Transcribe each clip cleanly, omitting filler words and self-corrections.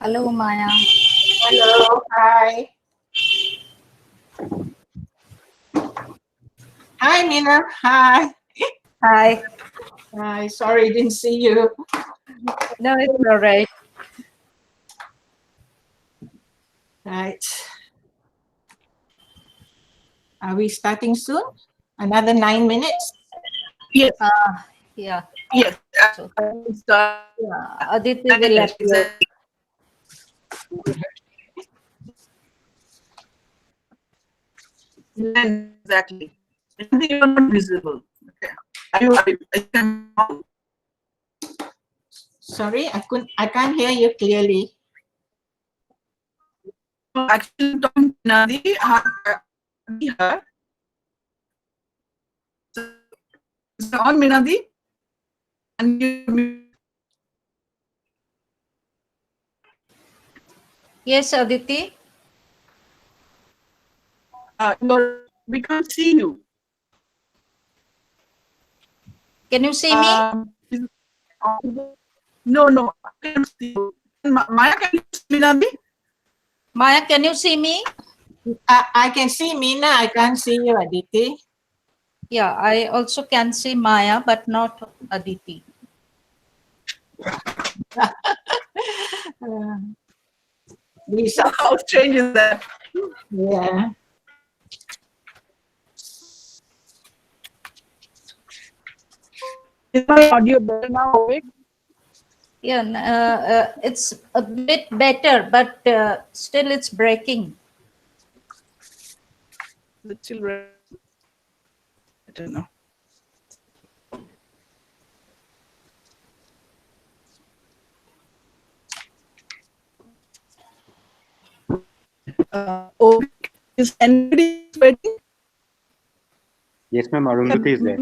Hello, Maya. Hello, hi. Hi, Nina. Hi. Hi. Hi, sorry, didn't see you. No, it's all right. Right. Are we starting soon? Another 9 minutes? Yes. Yeah. Yes. So, Start. yeah, Aditi will appear. Exactly. You are not visible. Okay. Sorry, I can't hear you clearly. Actually, talking to Nadi, her. Is it on, Minadi? And you. Yes, Aditi. We can't see you. Can you see me? No, I can't see you. Maya, can you see Minadi? Maya, can you see me? I can see Mina. I can't see you, Aditi. Yeah, I also can see Maya, but not Aditi. Lisa. How strange is that? Yeah. Is my audio better now, Vivek? Yeah, it's a bit better, but still it's breaking. Is it still red? I don't know. Is anybody waiting? Yes, ma'am. Arundhati is there.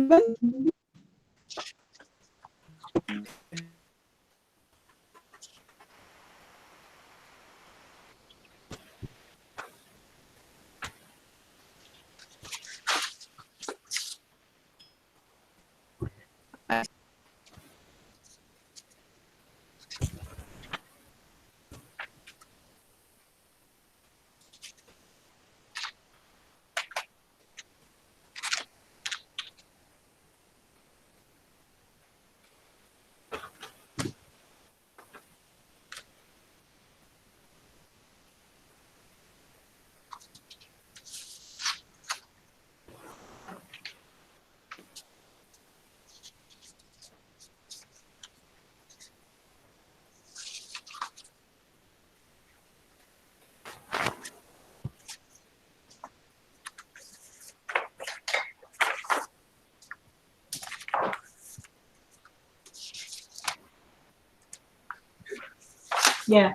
Yeah.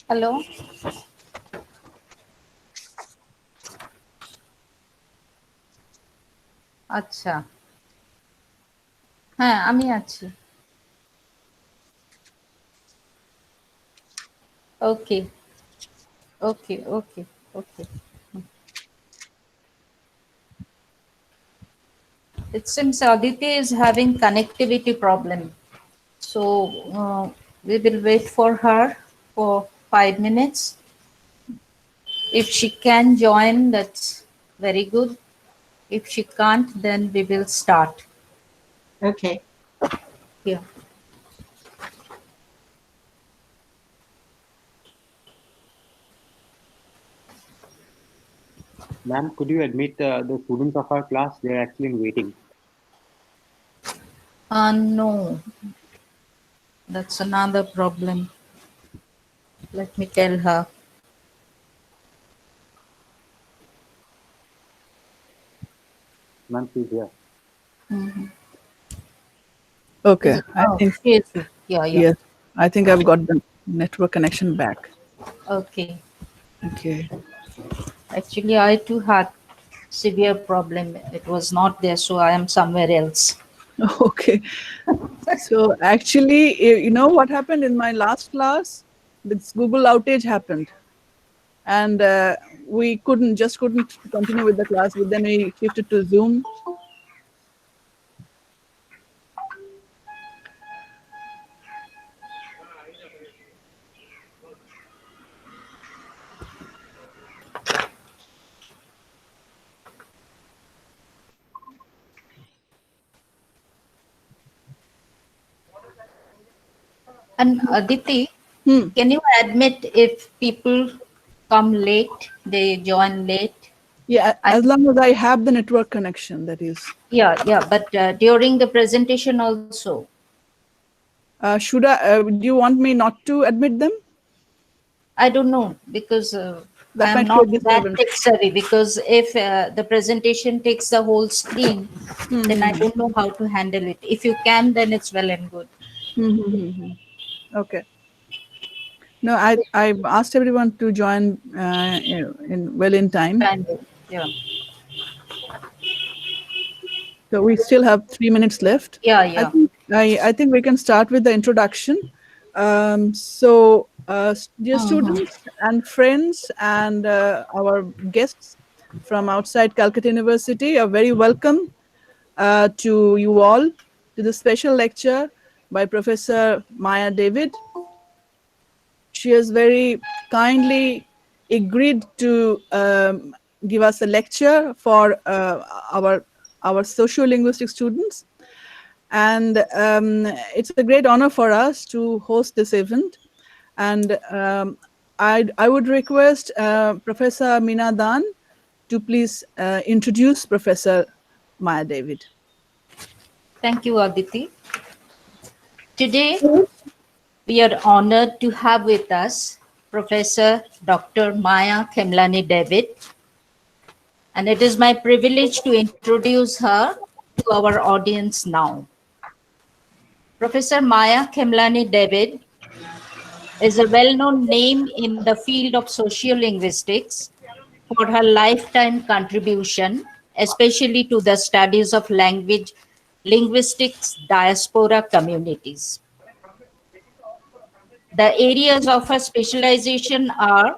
Hello? আচ্ছা হ্যাঁ আমি আছি ওকে ওকে ওকে ওকে It seems Aditi is having connectivity problem. So we will wait for her for 5 minutes. If she can join, that's very good. If she can't, then we will start. Okay. Yeah. Ma'am, could you admit the students of our class? They're actually in waiting. No, that's another problem. Let me tell her. Ma'am, she's here. Okay, I Oh, think, she is. Yeah, yeah. yes, I think I've got the network connection back. Okay. Okay. Actually, I too had severe problem. It was not there, so I am somewhere else. Okay. So actually, you know what happened in my last class? This Google outage happened, and we couldn't continue with the class. But then we shifted to Zoom. And Aditi, Hmm. can you admit if people come late, they join late? Yeah, as long as I have the network connection, that is. Yeah, yeah, but during the presentation also. Should I? Do you want me not to admit them? I don't know because That I am might not create that disturbance. tech savvy. Because if the presentation takes the whole screen, then I don't know how to handle it. If you can, then it's well and good. Okay. No, I asked everyone to join in time. Yeah, So we still have 3 minutes left. yeah, I yeah. think I think we can start with the introduction. Dear students and friends and our guests from outside Calcutta University are very welcome to you all to the special lecture by Professor Maya David. She has very kindly agreed to give us a lecture for our sociolinguistic students, and it's a great honor for us to host this event. And I would request Professor Meena Dan to please introduce Professor Maya David. Thank you, Aditi. Today, we are honored to have with us Professor Dr. Maya Khemlani David, and it is my privilege to introduce her to our audience now. Professor Maya Khemlani David is a well-known name in the field of sociolinguistics for her lifetime contribution, especially to the studies of language, linguistics, diaspora communities. The areas of her specialization are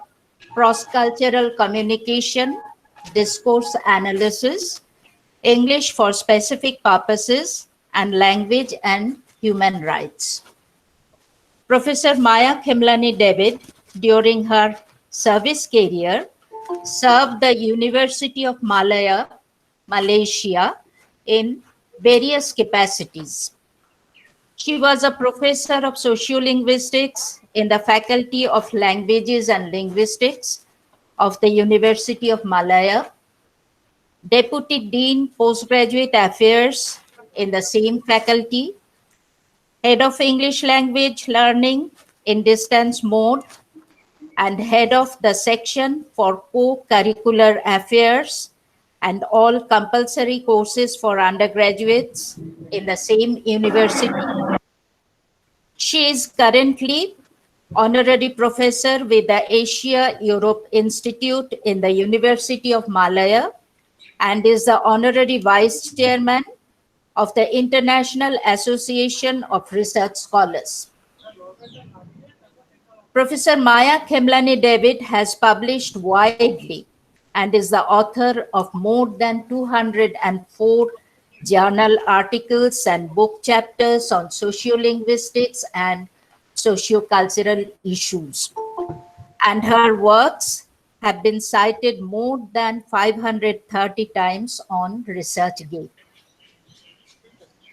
cross-cultural communication, discourse analysis, English for specific purposes, and language and human rights. Professor Maya Khemlani David, during her service career, served the University of Malaya, Malaysia, in various capacities. She was a professor of sociolinguistics in the Faculty of Languages and Linguistics of the University of Malaya, Deputy Dean Postgraduate Affairs in the same faculty, Head of English Language Learning in Distance Mode, and Head of the Section for Co-Curricular Affairs and all compulsory courses for undergraduates in the same university. She is currently Honorary Professor with the Asia Europe Institute in the University of Malaya and is the Honorary Vice Chairman of the International Association of Research Scholars. Professor Maya Khemlani David has published widely and is the author of more than 204 journal articles and book chapters on sociolinguistics and sociocultural issues. And her works have been cited more than 530 times on ResearchGate.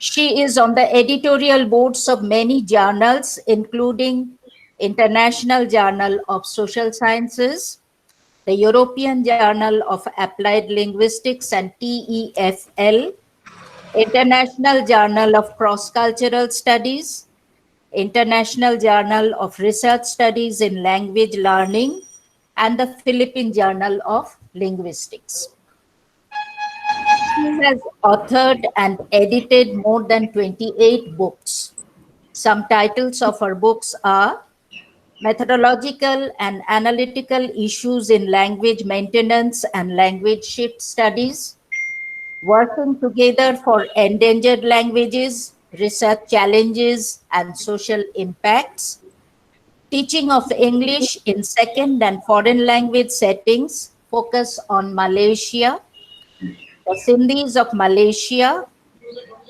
She is on the editorial boards of many journals, including International Journal of Social Sciences, the European Journal of Applied Linguistics and TEFL, International Journal of Cross-Cultural Studies, International Journal of Research Studies in Language Learning, and the Philippine Journal of Linguistics. She has authored and edited more than 28 books. Some titles of her books are Methodological and Analytical Issues in Language Maintenance and Language Shift Studies, Working Together for Endangered Languages, Research Challenges and Social Impacts, Teaching of English in Second and Foreign Language Settings, Focus on Malaysia, The Sindhis of Malaysia,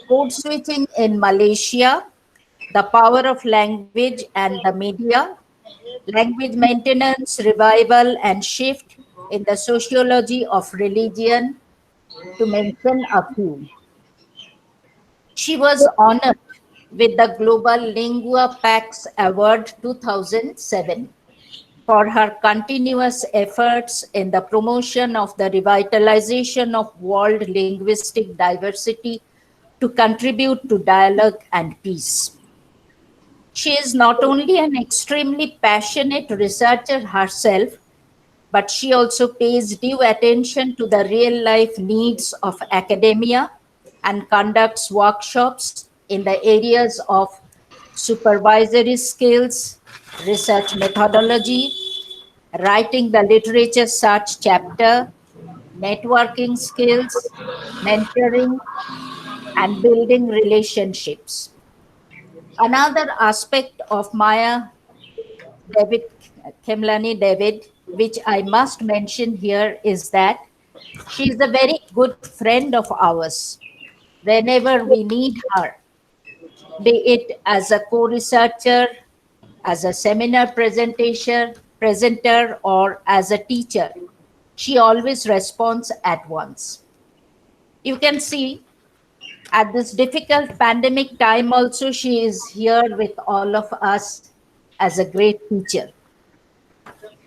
Code Switching in Malaysia, The Power of Language and the Media, Language Maintenance, Revival and Shift in the Sociology of Religion, to mention a few. She was honored with the Global Lingua Pax Award 2007 for her continuous efforts in the promotion of the revitalization of world linguistic diversity to contribute to dialogue and peace. She is not only an extremely passionate researcher herself, but she also pays due attention to the real-life needs of academia and conducts workshops in the areas of supervisory skills, research methodology, writing the literature search chapter, networking skills, mentoring, and building relationships. Another aspect of Maya Khemlani David, which I must mention here, is that she is a very good friend of ours whenever we need her, be it as a co-researcher, as a seminar presenter, or as a teacher. She always responds at once. You can see at this difficult pandemic time also, she is here with all of us as a great teacher.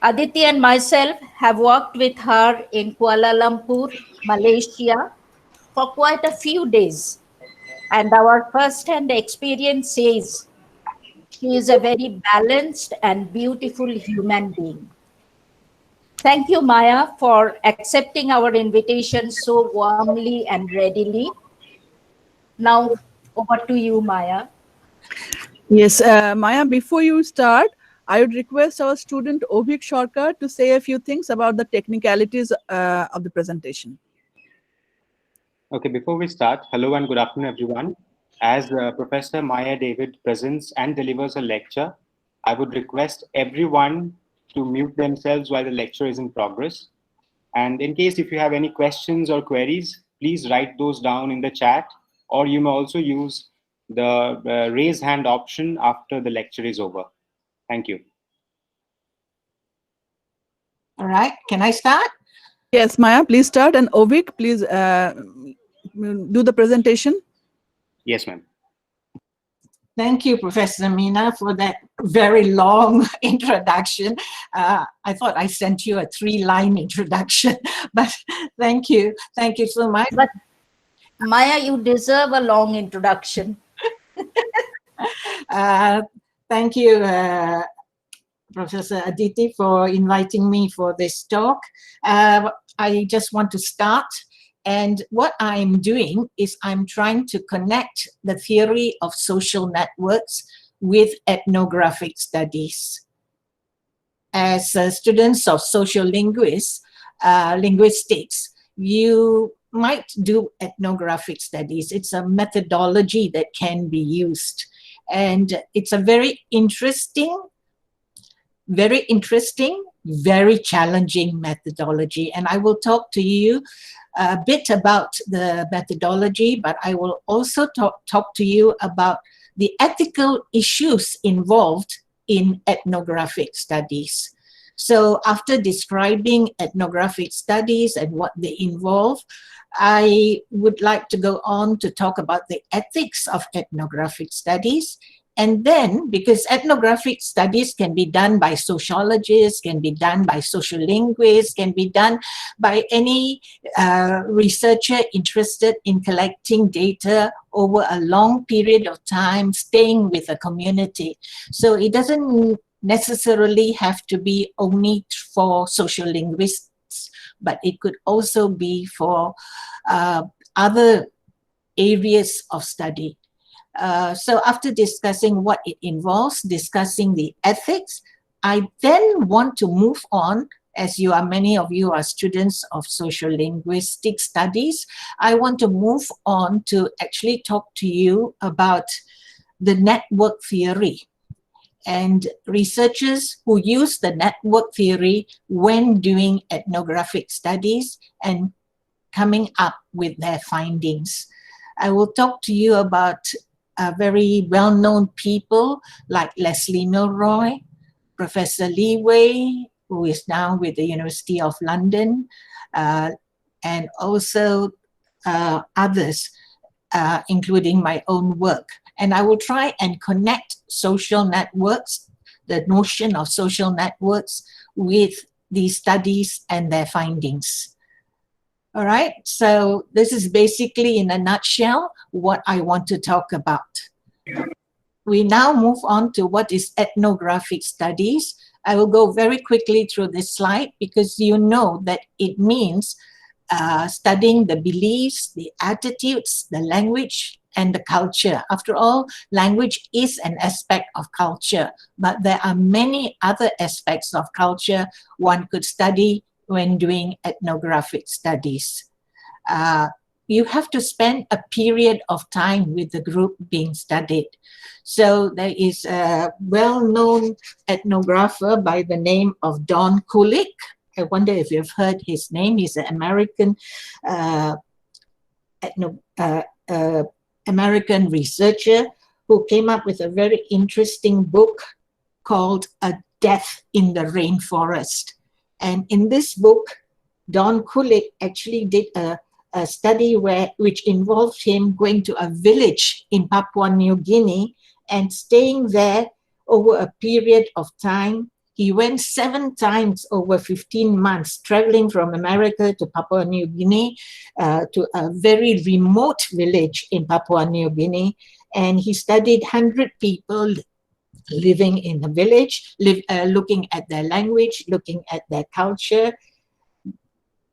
Aditi and myself have worked with her in Kuala Lumpur, Malaysia, for quite a few days. And our first-hand experience says she is a very balanced and beautiful human being. Thank you, Maya, for accepting our invitation so warmly and readily. Now, over to you, Maya. Yes, Maya, before you start, I would request our student Ovik Sharkar to say a few things about the technicalities of the presentation. Okay, before we start, hello and good afternoon, everyone. As Professor Maya David presents and delivers a lecture, I would request everyone to mute themselves while the lecture is in progress. And in case if you have any questions or queries, please write those down in the chat, or you may also use the raise hand option after the lecture is over. Thank you. All right, can I start? Yes, Maya, please start. And Ovik, please do the presentation. Yes, ma'am. Thank you, Professor Mina, for that very long introduction. I thought I sent you a 3-line introduction, but thank you. Thank you so much. But Maya, you deserve a long introduction. Thank you, Professor Aditi, for inviting me for this talk. I just want to start. And what I'm doing is I'm trying to connect the theory of social networks with ethnographic studies. As students of sociolinguistics, you might do ethnographic studies. It's a methodology that can be used. And it's a very interesting, very challenging methodology. And I will talk to you a bit about the methodology, but I will also talk to you about the ethical issues involved in ethnographic studies. So after describing ethnographic studies and what they involve, I would like to go on to talk about the ethics of ethnographic studies. And then, because ethnographic studies can be done by sociologists, can be done by sociolinguists, can be done by any researcher interested in collecting data over a long period of time, staying with a community. So it doesn't necessarily have to be only for sociolinguists, but it could also be for other areas of study. So after discussing what it involves, discussing the ethics, I then want to move on, as many of you are students of sociolinguistic studies, I want to move on to actually talk to you about the network theory and researchers who use the network theory when doing ethnographic studies and coming up with their findings. I will talk to you about very well-known people like Leslie Milroy, Professor Lee Wei, who is now with the University of London, and also others, including my own work. And I will try and connect social networks, the notion of social networks, with these studies and their findings. All right, so this is basically in a nutshell what I want to talk about. We now move on to what is ethnographic studies. I will go very quickly through this slide because you know that it means studying the beliefs, the attitudes, the language, and the culture. After all, language is an aspect of culture, but there are many other aspects of culture one could study when doing ethnographic studies. You have to spend a period of time with the group being studied. So there is a well-known ethnographer by the name of Don Kulik. I wonder if you've heard his name. He's an American American researcher who came up with a very interesting book called A Death in the Rainforest. And in this book, Don Kulik actually did a study which involved him going to a village in Papua New Guinea and staying there over a period of time. He went 7 times over 15 months, traveling from America to Papua New Guinea to a very remote village in Papua New Guinea. And he studied 100 people living in the village, looking at their language, looking at their culture.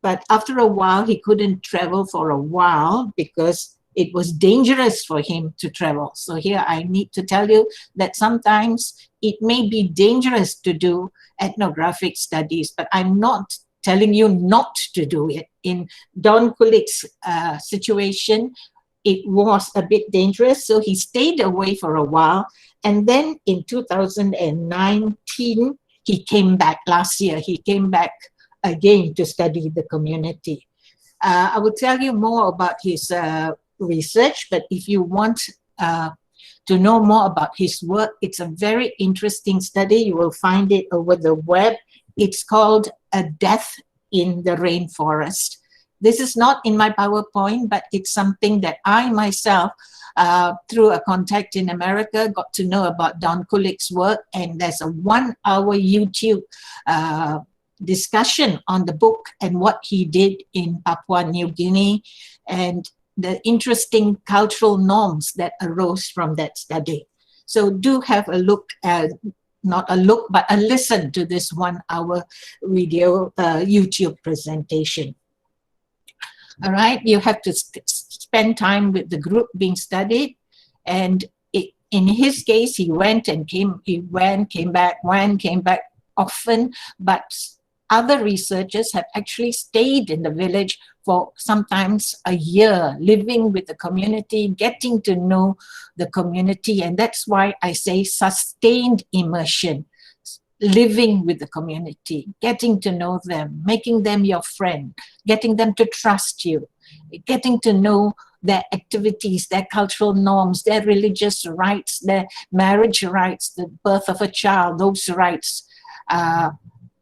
But after a while, he couldn't travel for a while because it was dangerous for him to travel. So here I need to tell you that sometimes it may be dangerous to do ethnographic studies, but I'm not telling you not to do it. In Don Kulik's situation, it was a bit dangerous, so he stayed away for a while. And then in 2019, he came back last year. He came back again to study the community. I will tell you more about his research, but if you want to know more about his work, it's a very interesting study. You will find it over the web. It's called A Death in the Rainforest. This is not in my PowerPoint, but it's something that I myself, through a contact in America, got to know about Don Kulik's work, and there's a 1-hour YouTube discussion on the book and what he did in Papua New Guinea and the interesting cultural norms that arose from that study. So do have a look, not a look, but a listen to this 1-hour video YouTube presentation. All right, you have to spend time with the group being studied, and in his case, he went and came back often, but other researchers have actually stayed in the village for sometimes a year, living with the community, getting to know the community, and that's why I say sustained immersion. living with the community, getting to know them, making them your friend, getting them to trust you, getting to know their activities, their cultural norms, their religious rights, their marriage rights, the birth of a child, those rights.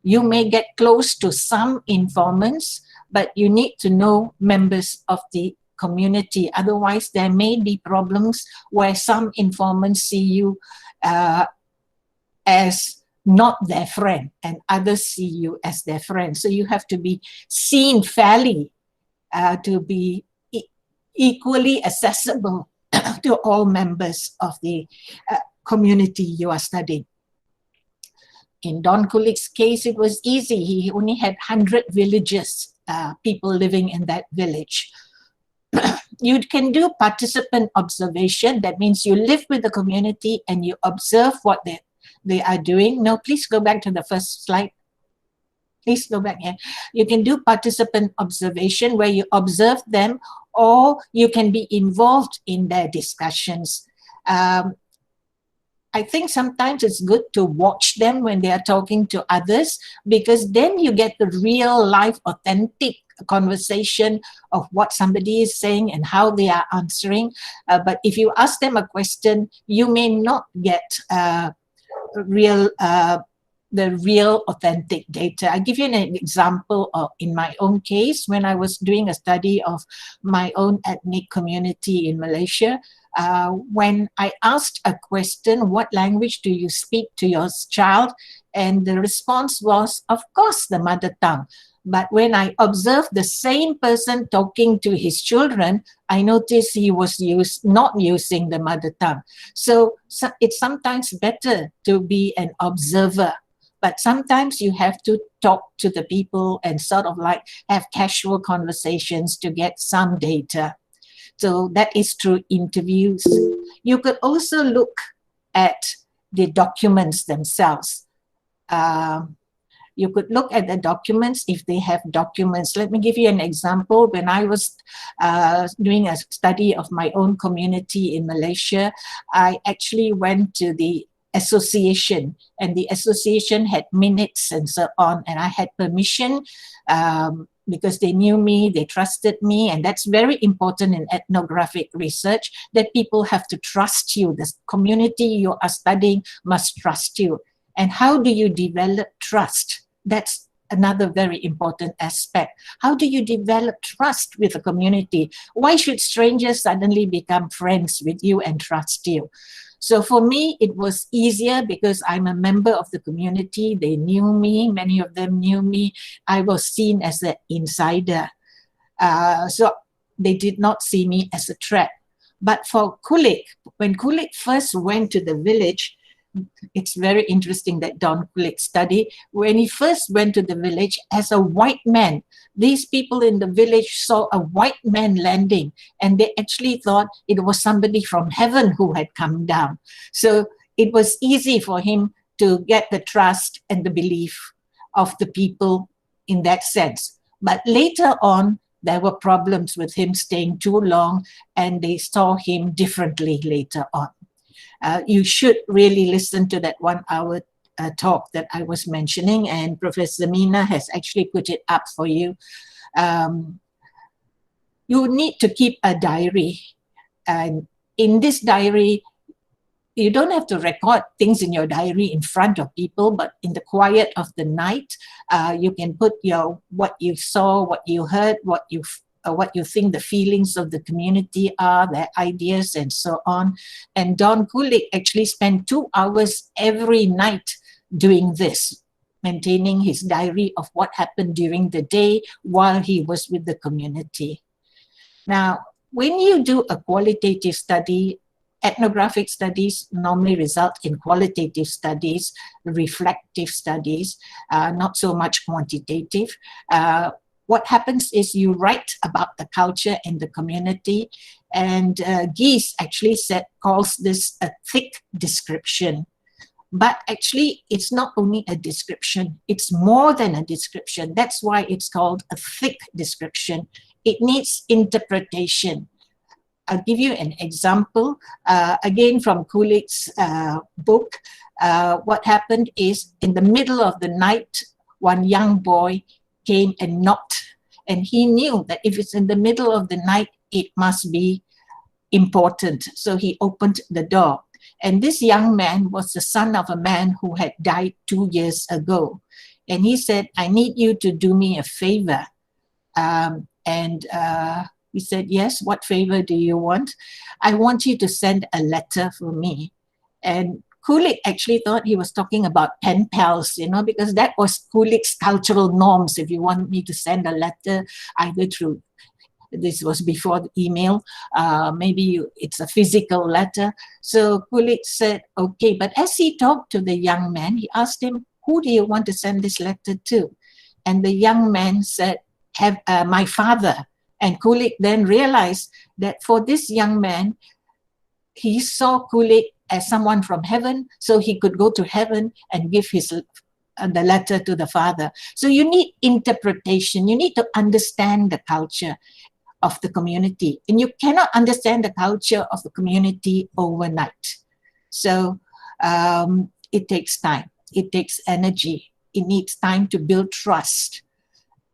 You may get close to some informants, but you need to know members of the community. Otherwise, there may be problems where some informants see you as not their friend and others see you as their friend. So you have to be seen fairly to be equally accessible to all members of the community you are studying. In Don Kulik's case, it was easy. He only had 100 villages, people living in that village. You can do participant observation. That means you live with the community and you observe what they are doing. No, please go back to the first slide. Please go back here. You can do participant observation where you observe them, or you can be involved in their discussions. I think sometimes it's good to watch them when they are talking to others, because then you get the real life, authentic conversation of what somebody is saying and how they are answering. But if you ask them a question, you may not get the real authentic data. I give you an example of, in my own case, when I was doing a study of my own ethnic community in Malaysia, when I asked a question, what language do you speak to your child? And the response was, of course, the mother tongue. But when I observed the same person talking to his children, I noticed he was not using the mother tongue. So it's sometimes better to be an observer, but sometimes you have to talk to the people and sort of like have casual conversations to get some data. So that is through interviews. You could also look at the documents themselves. You could look at the documents if they have documents. Let me give you an example. When I was doing a study of my own community in Malaysia, I actually went to the association, and the association had minutes and so on, and I had permission because they knew me, they trusted me, and that's very important in ethnographic research, that people have to trust you. The community you are studying must trust you. And how do you develop trust? That's another very important aspect. How do you develop trust with the community? Why should strangers suddenly become friends with you and trust you? So for me, it was easier because I'm a member of the community. They knew me. Many of them knew me. I was seen as an insider. So they did not see me as a threat. But for Kulik, when Kulik first went to the village, it's very interesting that Don Kulik study, when he first went to the village as a white man, these people in the village saw a white man landing and they actually thought it was somebody from heaven who had come down. So it was easy for him to get the trust and the belief of the people in that sense. But later on, there were problems with him staying too long and they saw him differently later on. You should really listen to that 1 hour talk that I was mentioning, and Professor Mina has actually put it up for you. You need to keep a diary. And in this diary, you don't have to record things in your diary in front of people, but in the quiet of the night, you can put what you saw, what you heard, what you think the feelings of the community are, their ideas, and so on. And Don Kulik actually spent 2 hours every night doing this, maintaining his diary of what happened during the day while he was with the community. Now, when you do a qualitative study, ethnographic studies normally result in qualitative studies, reflective studies, not so much quantitative. What happens is you write about the culture and the community, and Gies actually calls this a thick description. But actually, it's not only a description, it's more than a description. That's why it's called a thick description. It needs interpretation. I'll give you an example, again from Kulik's book. what happened is in the middle of the night, one young boy came and knocked, and he knew that if it's in the middle of the night, it must be important. So he opened the door. And this young man was the son of a man who had died 2 years ago. And he said, I need you to do me a favor. He said, yes, what favor do you want? I want you to send a letter for me. And Kulik actually thought he was talking about pen pals, you know, because that was Kulik's cultural norms. If you want me to send a letter, either through, this was before the email, maybe it's a physical letter. So Kulik said, okay. But as he talked to the young man, he asked him, who do you want to send this letter to? And the young man said, my father. And Kulik then realized that for this young man, he saw Kulik as someone from heaven, so he could go to heaven and give the letter to the father. So you need interpretation. You need to understand the culture of the community. And you cannot understand the culture of the community overnight. So it takes time. It takes energy. It needs time to build trust,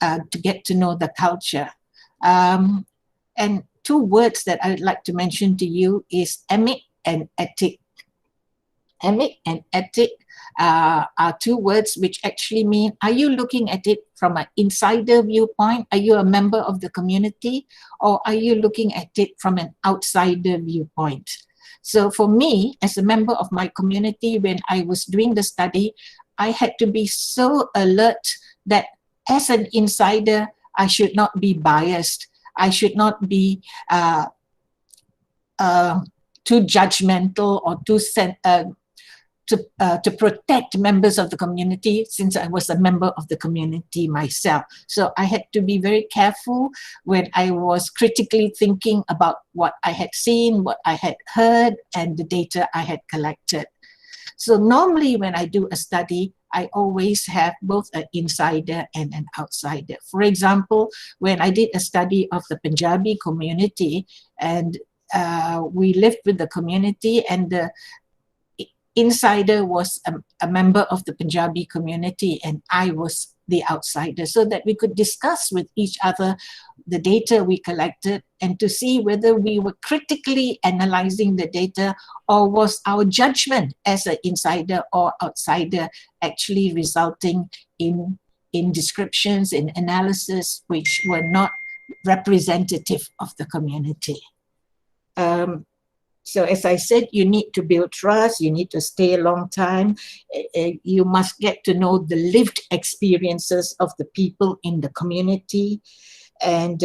to get to know the culture. And two words that I would like to mention to you is emic and ethic. Emic and ethic are two words which actually mean, are you looking at it from an insider viewpoint? Are you a member of the community? Or are you looking at it from an outsider viewpoint? So for me, as a member of my community, when I was doing the study, I had to be so alert that as an insider, I should not be biased. I should not be too judgmental or to protect members of the community, since I was a member of the community myself. So I had to be very careful when I was critically thinking about what I had seen, what I had heard, and the data I had collected. So normally when I do a study, I always have both an insider and an outsider. For example, when I did a study of the Punjabi community, and we lived with the community, and the insider was a member of the Punjabi community, and I was the outsider, so that we could discuss with each other the data we collected and to see whether we were critically analyzing the data, or was our judgment as an insider or outsider actually resulting in descriptions, in analysis which were not representative of the community. So as I said, you need to build trust, you need to stay a long time, you must get to know the lived experiences of the people in the community, and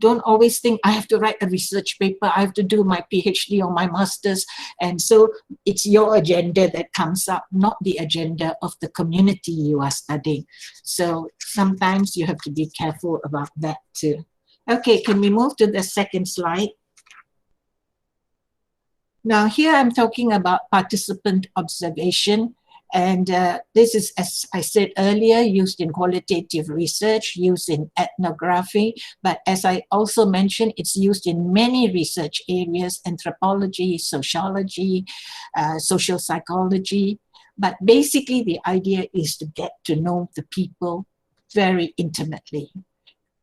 don't always think, I have to write a research paper, I have to do my PhD or my master's, and so it's your agenda that comes up, not the agenda of the community you are studying. So sometimes you have to be careful about that too. Okay, can we move to the second slide? Now here I'm talking about participant observation, and this is, as I said earlier, used in qualitative research, used in ethnography, but as I also mentioned, it's used in many research areas: anthropology, sociology, social psychology. But basically the idea is to get to know the people very intimately,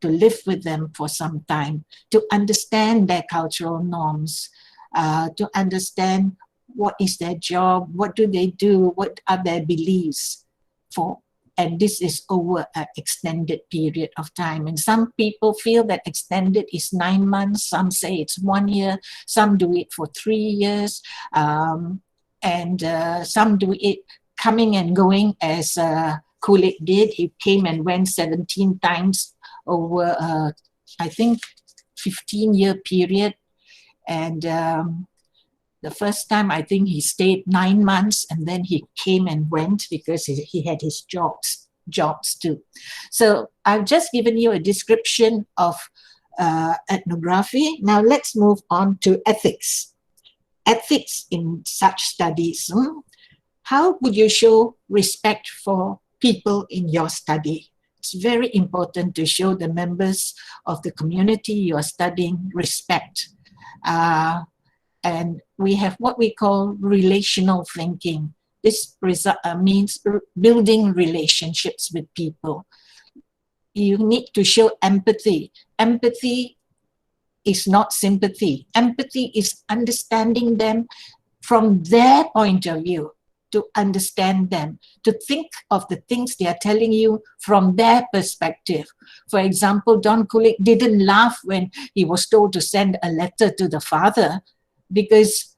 to live with them for some time, to understand their cultural norms, to understand what is their job, what do they do, what are their beliefs for, and this is over an extended period of time. And some people feel that extended is 9 months, some say it's 1 year, some do it for 3 years, and some do it coming and going, as Kulik did. He came and went 17 times over, I think, 15-year period. And the first time, I think he stayed 9 months, and then he came and went because he had his jobs too. So I've just given you a description of ethnography. Now let's move on to ethics. Ethics in such studies. How would you show respect for people in your study? It's very important to show the members of the community you are studying respect. And we have what we call relational thinking. This means building relationships with people. You need to show empathy. Empathy is not sympathy. Empathy is understanding them from their point of view, to understand them, to think of the things they are telling you from their perspective. For example, Don Kulik didn't laugh when he was told to send a letter to the father, because,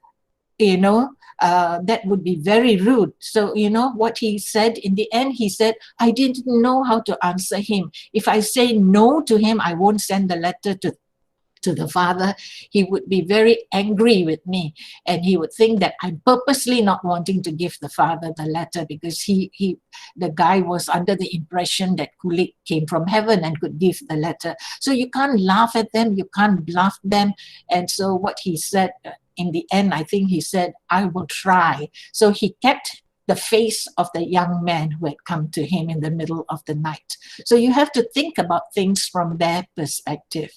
you know, that would be very rude. So, you know, what he said in the end, he said, I didn't know how to answer him. If I say no to him, I won't send the letter to the father. He would be very angry with me, and he would think that I'm purposely not wanting to give the father the letter, because the guy was under the impression that Kulik came from heaven and could give the letter. So you can't laugh at them, you can't bluff them. And so what he said in the end, I think he said, I will try. So he kept the face of the young man who had come to him in the middle of the night. So you have to think about things from their perspective.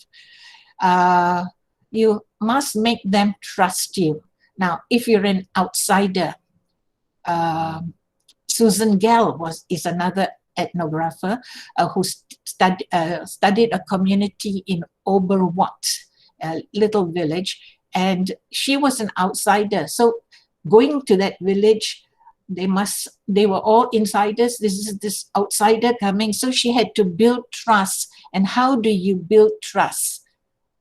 You must make them trust you. Now, if you're an outsider, Susan Gell is another ethnographer who studied a community in Oberwatt, a little village, and she was an outsider. So going to that village, they were all insiders. This is this outsider coming. So she had to build trust. And how do you build trust?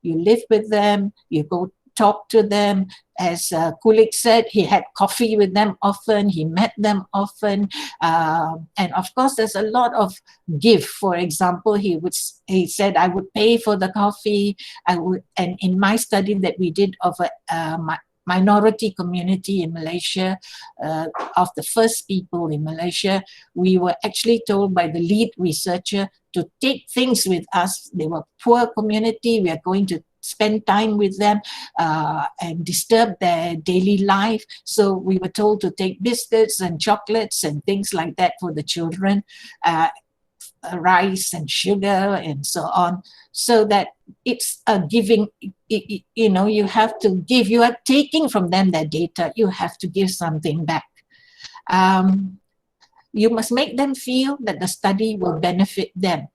You live with them, you go talk to them. As Kulik said, he had coffee with them often, he met them often. And of course, there's a lot of give. For example, he said, I would pay for the coffee. And in my study that we did of a minority community in Malaysia, of the first people in Malaysia, we were actually told by the lead researcher to take things with us. They were poor community. We are going to spend time with them and disturb their daily life. So we were told to take biscuits and chocolates and things like that for the children, rice and sugar and so on, so that it's a giving. You know, you have to give. You are taking from them their data. You have to give something back. You must make them feel that the study will benefit them.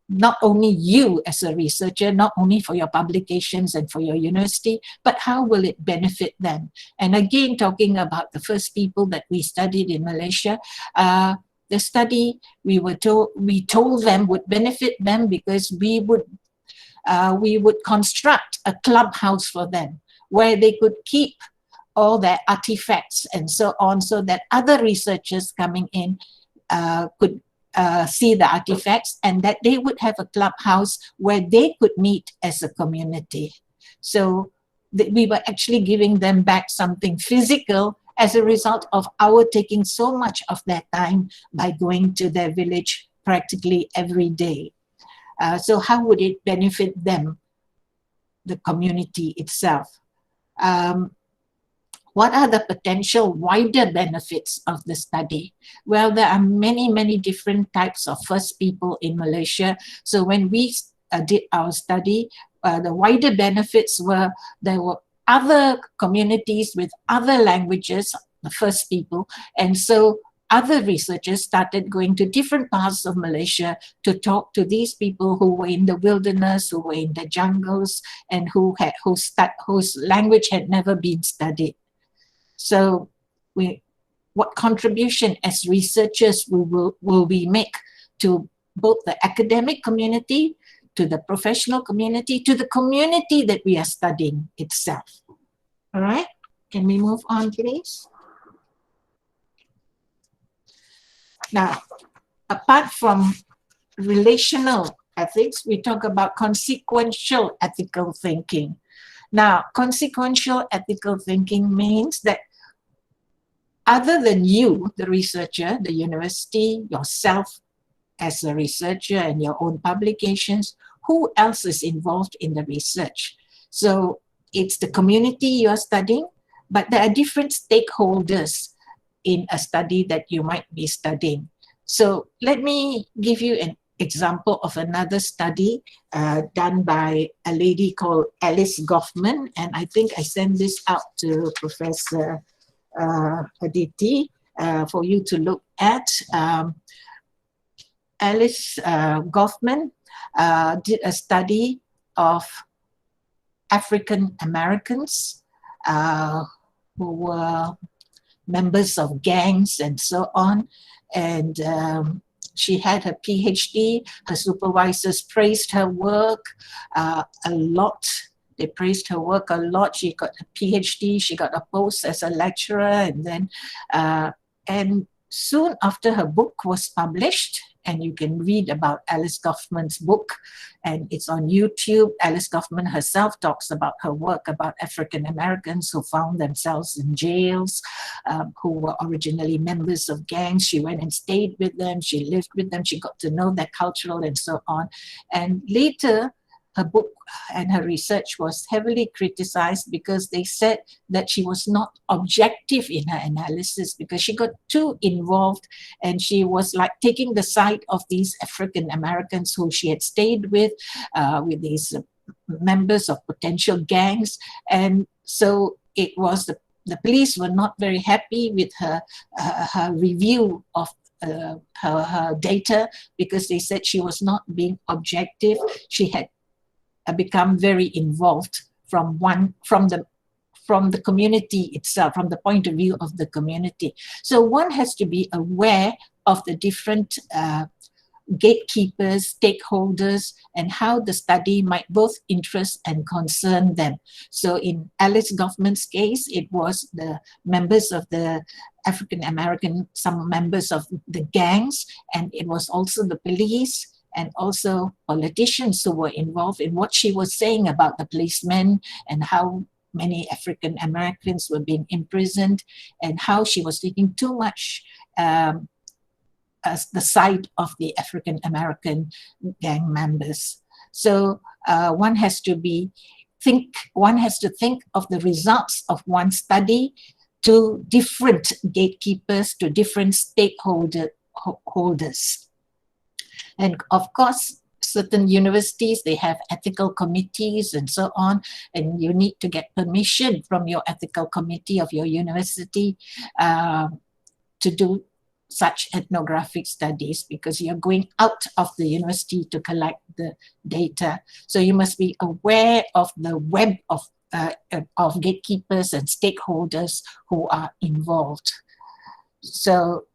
Not only you as a researcher, not only for your publications and for your university, but how will it benefit them? And again, talking about the first people that we studied in Malaysia, the study we told them would benefit them because we would construct a clubhouse for them where they could keep all their artifacts and so on, so that other researchers coming in could see the artifacts, and that they would have a clubhouse where they could meet as a community. So we were actually giving them back something physical as a result of our taking so much of their time by going to their village practically every day. So how would it benefit them, the community itself? What are the potential wider benefits of the study? Well, there are many, many different types of first people in Malaysia. So when we did our study, the wider benefits were there were other communities with other languages, the first people, and so other researchers started going to different parts of Malaysia to talk to these people who were in the wilderness, who were in the jungles, and whose language had never been studied. So what contribution as researchers will we make to both the academic community, to the professional community, to the community that we are studying itself? All right, can we move on, please? Now, apart from relational ethics, we talk about consequential ethical thinking. Now, consequential ethical thinking means that other than you, the researcher, the university, yourself as a researcher and your own publications, who else is involved in the research? So it's the community you're studying, but there are different stakeholders in a study that you might be studying. So let me give you an example of another study done by a lady called Alice Goffman, and I think I sent this out to Professor Aditi. for you to look at. Alice Goffman did a study of African Americans who were members of gangs and so on. And she had her PhD. Her supervisors praised her work a lot. They praised her work a lot. She got a PhD. She got a post as a lecturer. And then, and soon after her book was published, and you can read about Alice Goffman's book, and it's on YouTube. Alice Goffman herself talks about her work about African Americans who found themselves in jails, who were originally members of gangs. She went and stayed with them, she lived with them, she got to know their cultural and so on. And later, her book and her research was heavily criticized because they said that she was not objective in her analysis, because she got too involved and she was like taking the side of these African Americans who she had stayed with these members of potential gangs. And so it was the police were not very happy with her review of her data, because they said she was not being objective. She had become very involved from the community itself, from the point of view of the community. So one has to be aware of the different gatekeepers, stakeholders, and how the study might both interest and concern them. So in Alice Goffman's case, it was the members of the African American, some members of the gangs, and it was also the police, and also politicians who were involved in what she was saying about the policemen and how many African Americans were being imprisoned, and how she was taking too much as the side of the African American gang members. So one has to think of the results of one study to different gatekeepers, to different stakeholders. And of course, certain universities, they have ethical committees and so on, and you need to get permission from your ethical committee of your university to do such ethnographic studies, because you're going out of the university to collect the data. So you must be aware of the web of gatekeepers and stakeholders who are involved. So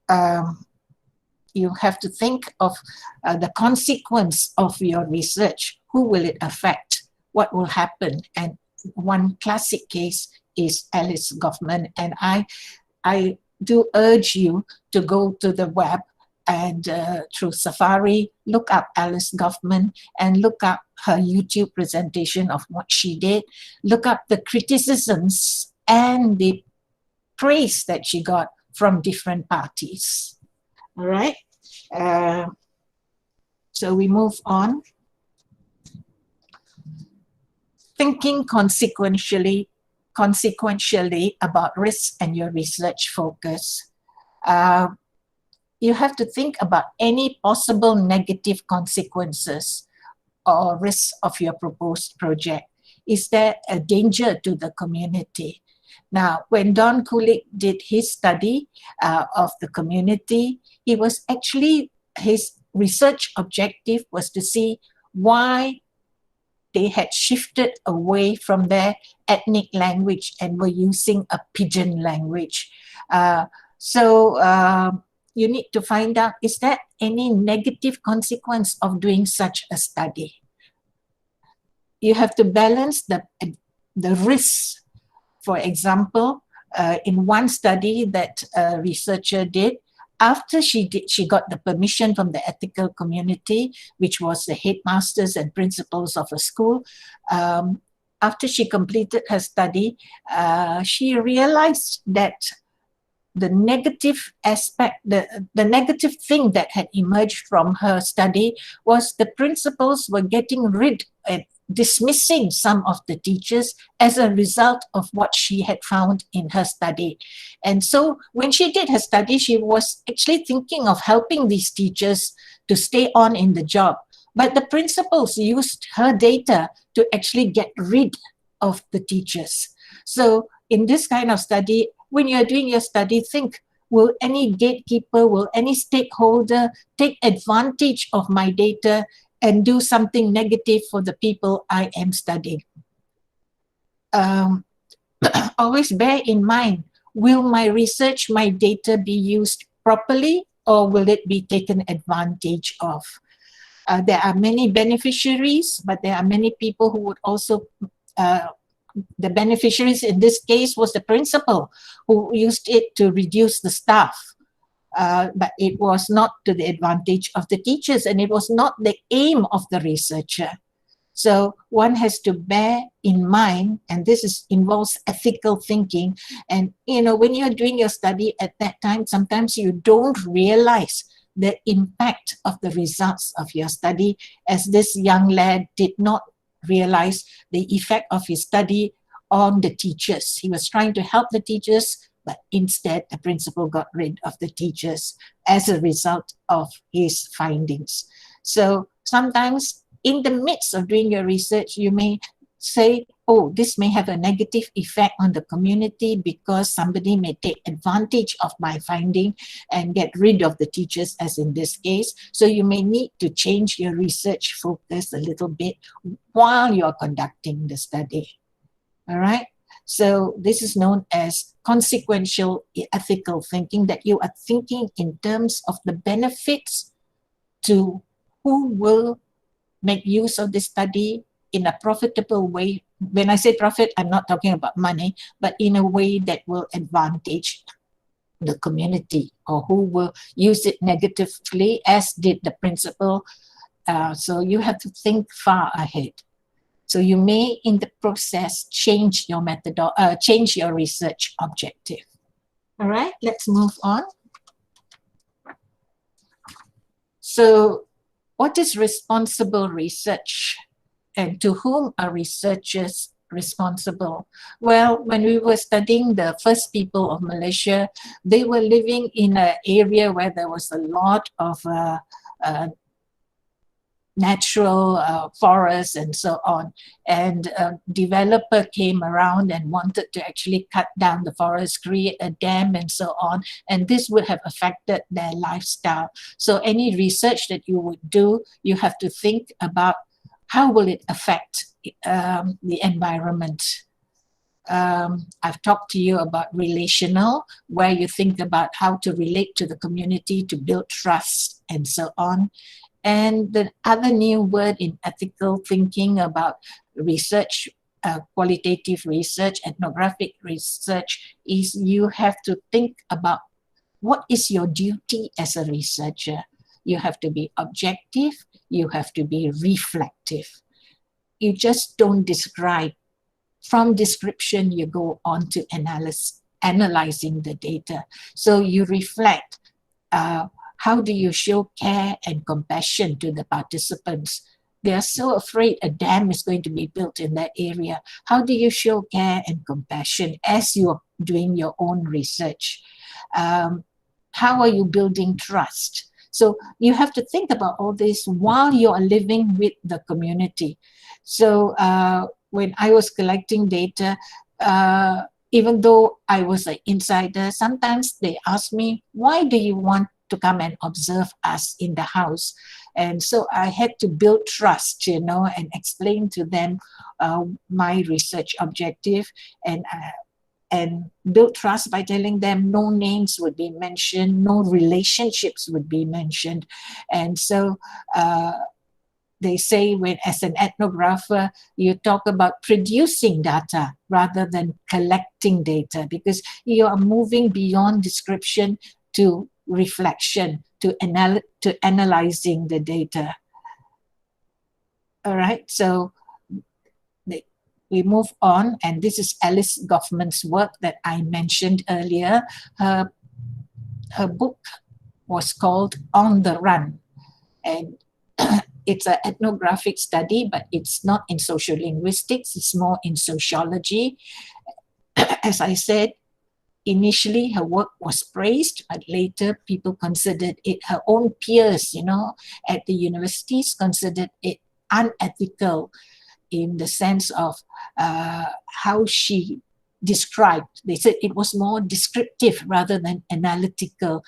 you have to think of the consequence of your research. Who will it affect? What will happen? And one classic case is Alice Goffman. And I do urge you to go to the web and through Safari, look up Alice Goffman and look up her YouTube presentation of what she did. Look up the criticisms and the praise that she got from different parties. All right. So we move on. Thinking consequentially about risks and your research focus. You have to think about any possible negative consequences or risks of your proposed project. Is there a danger to the community? Now, when Don Kulik did his study of the community, his research objective was to see why they had shifted away from their ethnic language and were using a pidgin language. So you need to find out, is there any negative consequence of doing such a study? You have to balance the risks. For example, in one study that a researcher did, after she got the permission from the ethical community, which was the headmasters and principals of a school, after she completed her study, she realized that the negative aspect, the negative thing that had emerged from her study was the principals were getting rid and dismissing some of the teachers as a result of what she had found in her study. And so when she did her study, she was actually thinking of helping these teachers to stay on in the job. But the principals used her data to actually get rid of the teachers. So in this kind of study, when you're doing your study, think, will any gatekeeper, will any stakeholder take advantage of my data and do something negative for the people I am studying? Always bear in mind, will my research, my data be used properly, or will it be taken advantage of? There are many beneficiaries, but there are many people who would also, the beneficiaries in this case was the principal who used it to reduce the staff. But it was not to the advantage of the teachers, and it was not the aim of the researcher. So one has to bear in mind, and this involves ethical thinking. And, you know, when you're doing your study at that time, sometimes you don't realize the impact of the results of your study, as this young lad did not realize the effect of his study on the teachers. He was trying to help the teachers, but instead the principal got rid of the teachers as a result of his findings. So sometimes in the midst of doing your research, you may say, oh, this may have a negative effect on the community because somebody may take advantage of my finding and get rid of the teachers, as in this case. So you may need to change your research focus a little bit while you're conducting the study. All right? So this is known as consequential ethical thinking, that you are thinking in terms of the benefits to who will make use of this study in a profitable way. When I say profit, I'm not talking about money, but in a way that will advantage the community, or who will use it negatively, as did the principal. So you have to think far ahead. So you may, in the process, change your change your research objective. All right, let's move on. So what is responsible research, and to whom are researchers responsible? Well, when we were studying the first people of Malaysia, they were living in an area where there was a lot of natural forests and so on. And a developer came around and wanted to actually cut down the forest, create a dam and so on. And this would have affected their lifestyle. So any research that you would do, you have to think about how will it affect the environment. I've talked to you about relational, where you think about how to relate to the community to build trust and so on. And the other new word in ethical thinking about research, qualitative research, ethnographic research, is you have to think about what is your duty as a researcher. You have to be objective, you have to be reflective. You just don't describe. From description, you go on to analyzing the data. So you reflect. How do you show care and compassion to the participants? They are so afraid a dam is going to be built in that area. How do you show care and compassion as you're doing your own research? How are you building trust? So you have to think about all this while you are living with the community. So when I was collecting data, even though I was an insider, sometimes they ask me, why do you want to come and observe us in the house? And so I had to build trust, you know, and explain to them my research objective, and build trust by telling them no names would be mentioned, no relationships would be mentioned. And so they say, when as an ethnographer, you talk about producing data rather than collecting data, because you are moving beyond description to reflection, to analyzing the data. All right, so we move on, and this is Alice Goffman's work that I mentioned earlier. Her book was called On the Run, and it's an ethnographic study, but it's not in sociolinguistics, it's more in sociology. As I said, initially her work was praised, but later people considered it, her own peers, you know, at the universities considered it unethical, in the sense of how she described. They said it was more descriptive rather than analytical.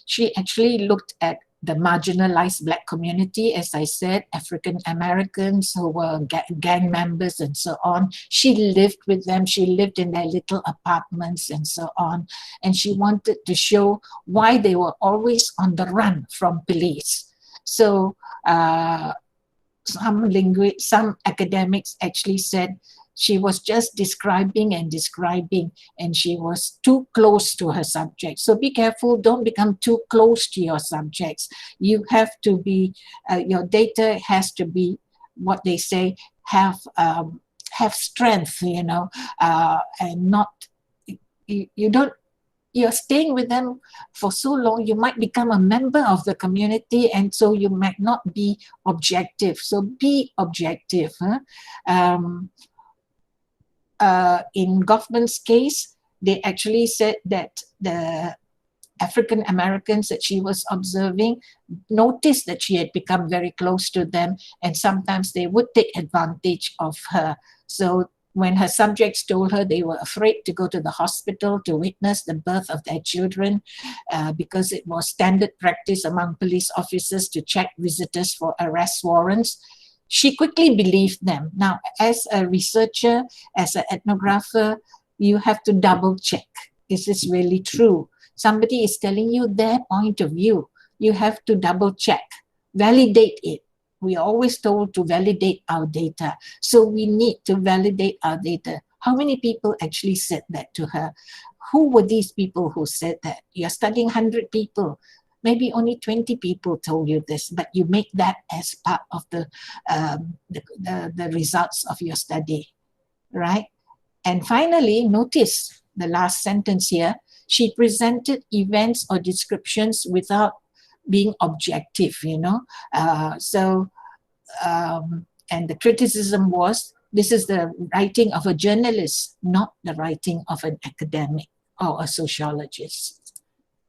She actually looked at the marginalized Black community, as I said, African Americans who were gang members and so on. She lived with them. She lived in their little apartments and so on. And she wanted to show why they were always on the run from police. So some academics actually said she was just describing and describing, and she was too close to her subject. So be careful, don't become too close to your subjects. You have to be, your data has to be, what they say, have strength, you know, and not, you're staying with them for so long, you might become a member of the community, and so you might not be objective. So be objective. In Goffman's case, they actually said that the African Americans that she was observing noticed that she had become very close to them, and sometimes they would take advantage of her. So when her subjects told her they were afraid to go to the hospital to witness the birth of their children, because it was standard practice among police officers to check visitors for arrest warrants, she quickly believed them. Now, as a researcher, as an ethnographer, you have to double check. Is this really true? Somebody is telling you their point of view. You have to double check, validate it. We are always told to validate our data. So we need to validate our data. How many people actually said that to her? Who were these people who said that? You're studying 100 people. Maybe only 20 people told you this, but you make that as part of the results of your study, right? And finally, notice the last sentence here. She presented events or descriptions without being objective, you know. And the criticism was, this is the writing of a journalist, not the writing of an academic or a sociologist.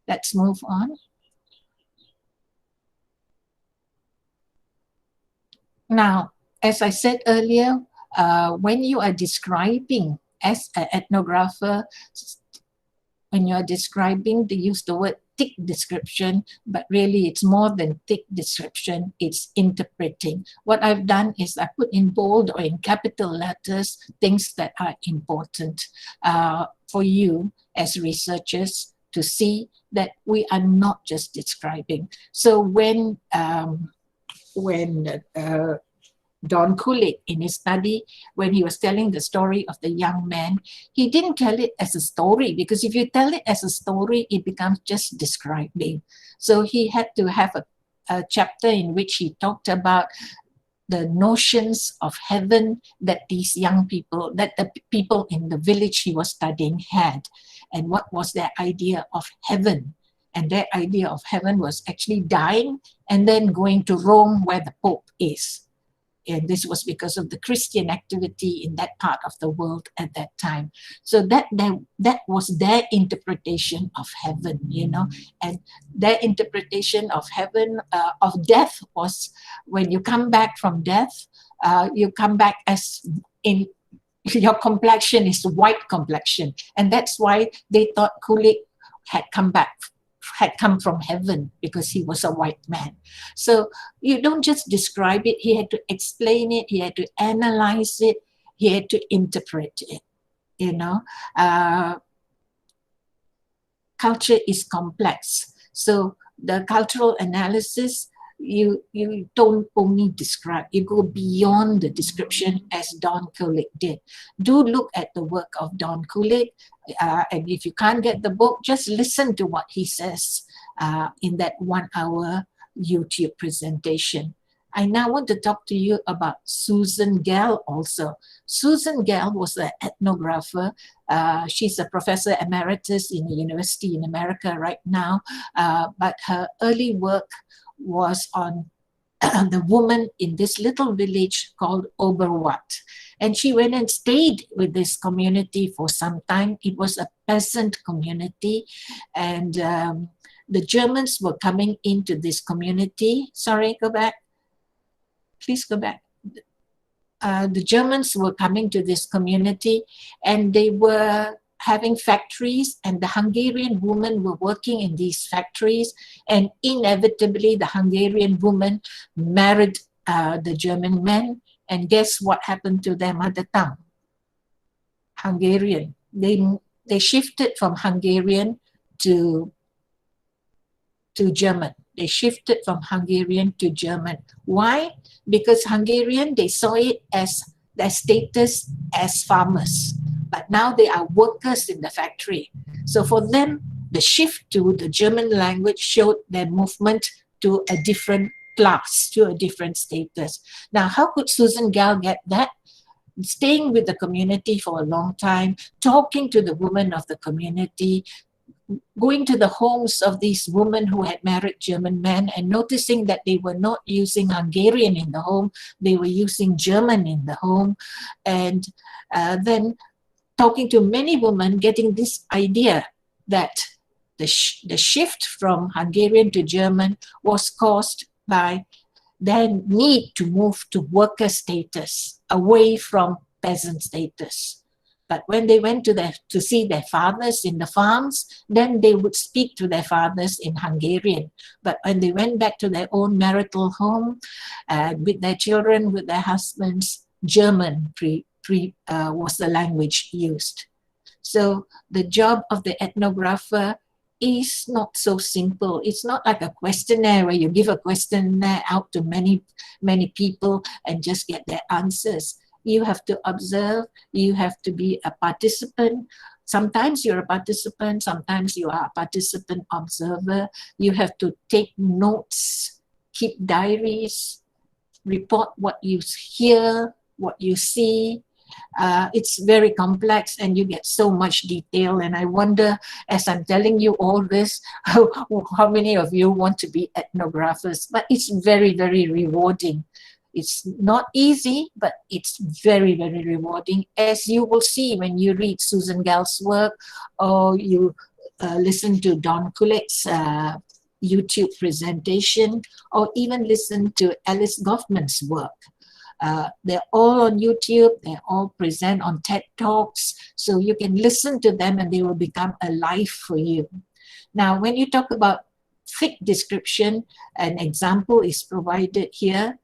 Let's move on. Now, as I said earlier, when you are describing as an ethnographer, when you are describing, they use the word thick description, but really it's more than thick description, it's interpreting. What I've done is I put in bold or in capital letters things that are important for you as researchers to see that we are not just describing. So when Don Kulik in his study, when he was telling the story of the young man, he didn't tell it as a story, because if you tell it as a story, it becomes just describing. So he had to have a chapter in which he talked about the notions of heaven that these young people, that the people in the village he was studying had, and what was their idea of heaven. And their idea of heaven was actually dying and then going to Rome where the Pope is. And this was because of the Christian activity in that part of the world at that time. So that was their interpretation of heaven, you know. And their interpretation of heaven, of death, was when you come back from death, you come back as in, your complexion is white complexion. And that's why they thought Kulik had come from heaven, because he was a white man. So you don't just describe it, he had to explain it, he had to analyze it, he had to interpret it, you know. Culture is complex. So the cultural analysis, you don't only describe, you go beyond the description, as Don Kulik did. Do look at the work of Don Kulik, and if you can't get the book, just listen to what he says in that 1 hour YouTube presentation. I now want to talk to you about Susan Gell also. Susan Gell was an ethnographer. She's a professor emeritus in a university in America right now, but her early work was on the woman in this little village called Oberwatt. And she went and stayed with this community for some time. It was a peasant community, and the Germans were coming into this community. Sorry, go back. Please go back. the Germans were coming to this community, and they were having factories, and the Hungarian women were working in these factories, and inevitably the Hungarian women married the German men, and guess what happened to their mother tongue? Hungarian. They shifted from Hungarian to German. They shifted from Hungarian to German. Why? Because Hungarian, they saw it as their status as farmers, but now they are workers in the factory. So for them, the shift to the German language showed their movement to a different class, to a different status. Now, how could Susan Gall get that? Staying with the community for a long time, talking to the women of the community, going to the homes of these women who had married German men and noticing that they were not using Hungarian in the home, they were using German in the home. And then talking to many women, getting this idea that the shift from Hungarian to German was caused by their need to move to worker status, away from peasant status. But when they went to see their fathers in the farms, then they would speak to their fathers in Hungarian. But when they went back to their own marital home, with their children, with their husbands, German was the language used. So the job of the ethnographer is not so simple. It's not like a questionnaire where you give a questionnaire out to many people and just get their answers. You have to observe, you have to be a participant. Sometimes you're a participant, sometimes you are a participant observer. You have to take notes, keep diaries, report what you hear, what you see. It's very complex and you get so much detail, and I wonder, as I'm telling you all this, how many of you want to be ethnographers? But it's very, very rewarding. It's not easy, but it's very, very rewarding, as you will see when you read Susan Gall's work or you listen to Don Kulik's YouTube presentation, or even listen to Alice Goffman's work. They're all on YouTube, they all present on TED Talks, so you can listen to them and they will become alive for you. Now, when you talk about thick description, an example is provided here.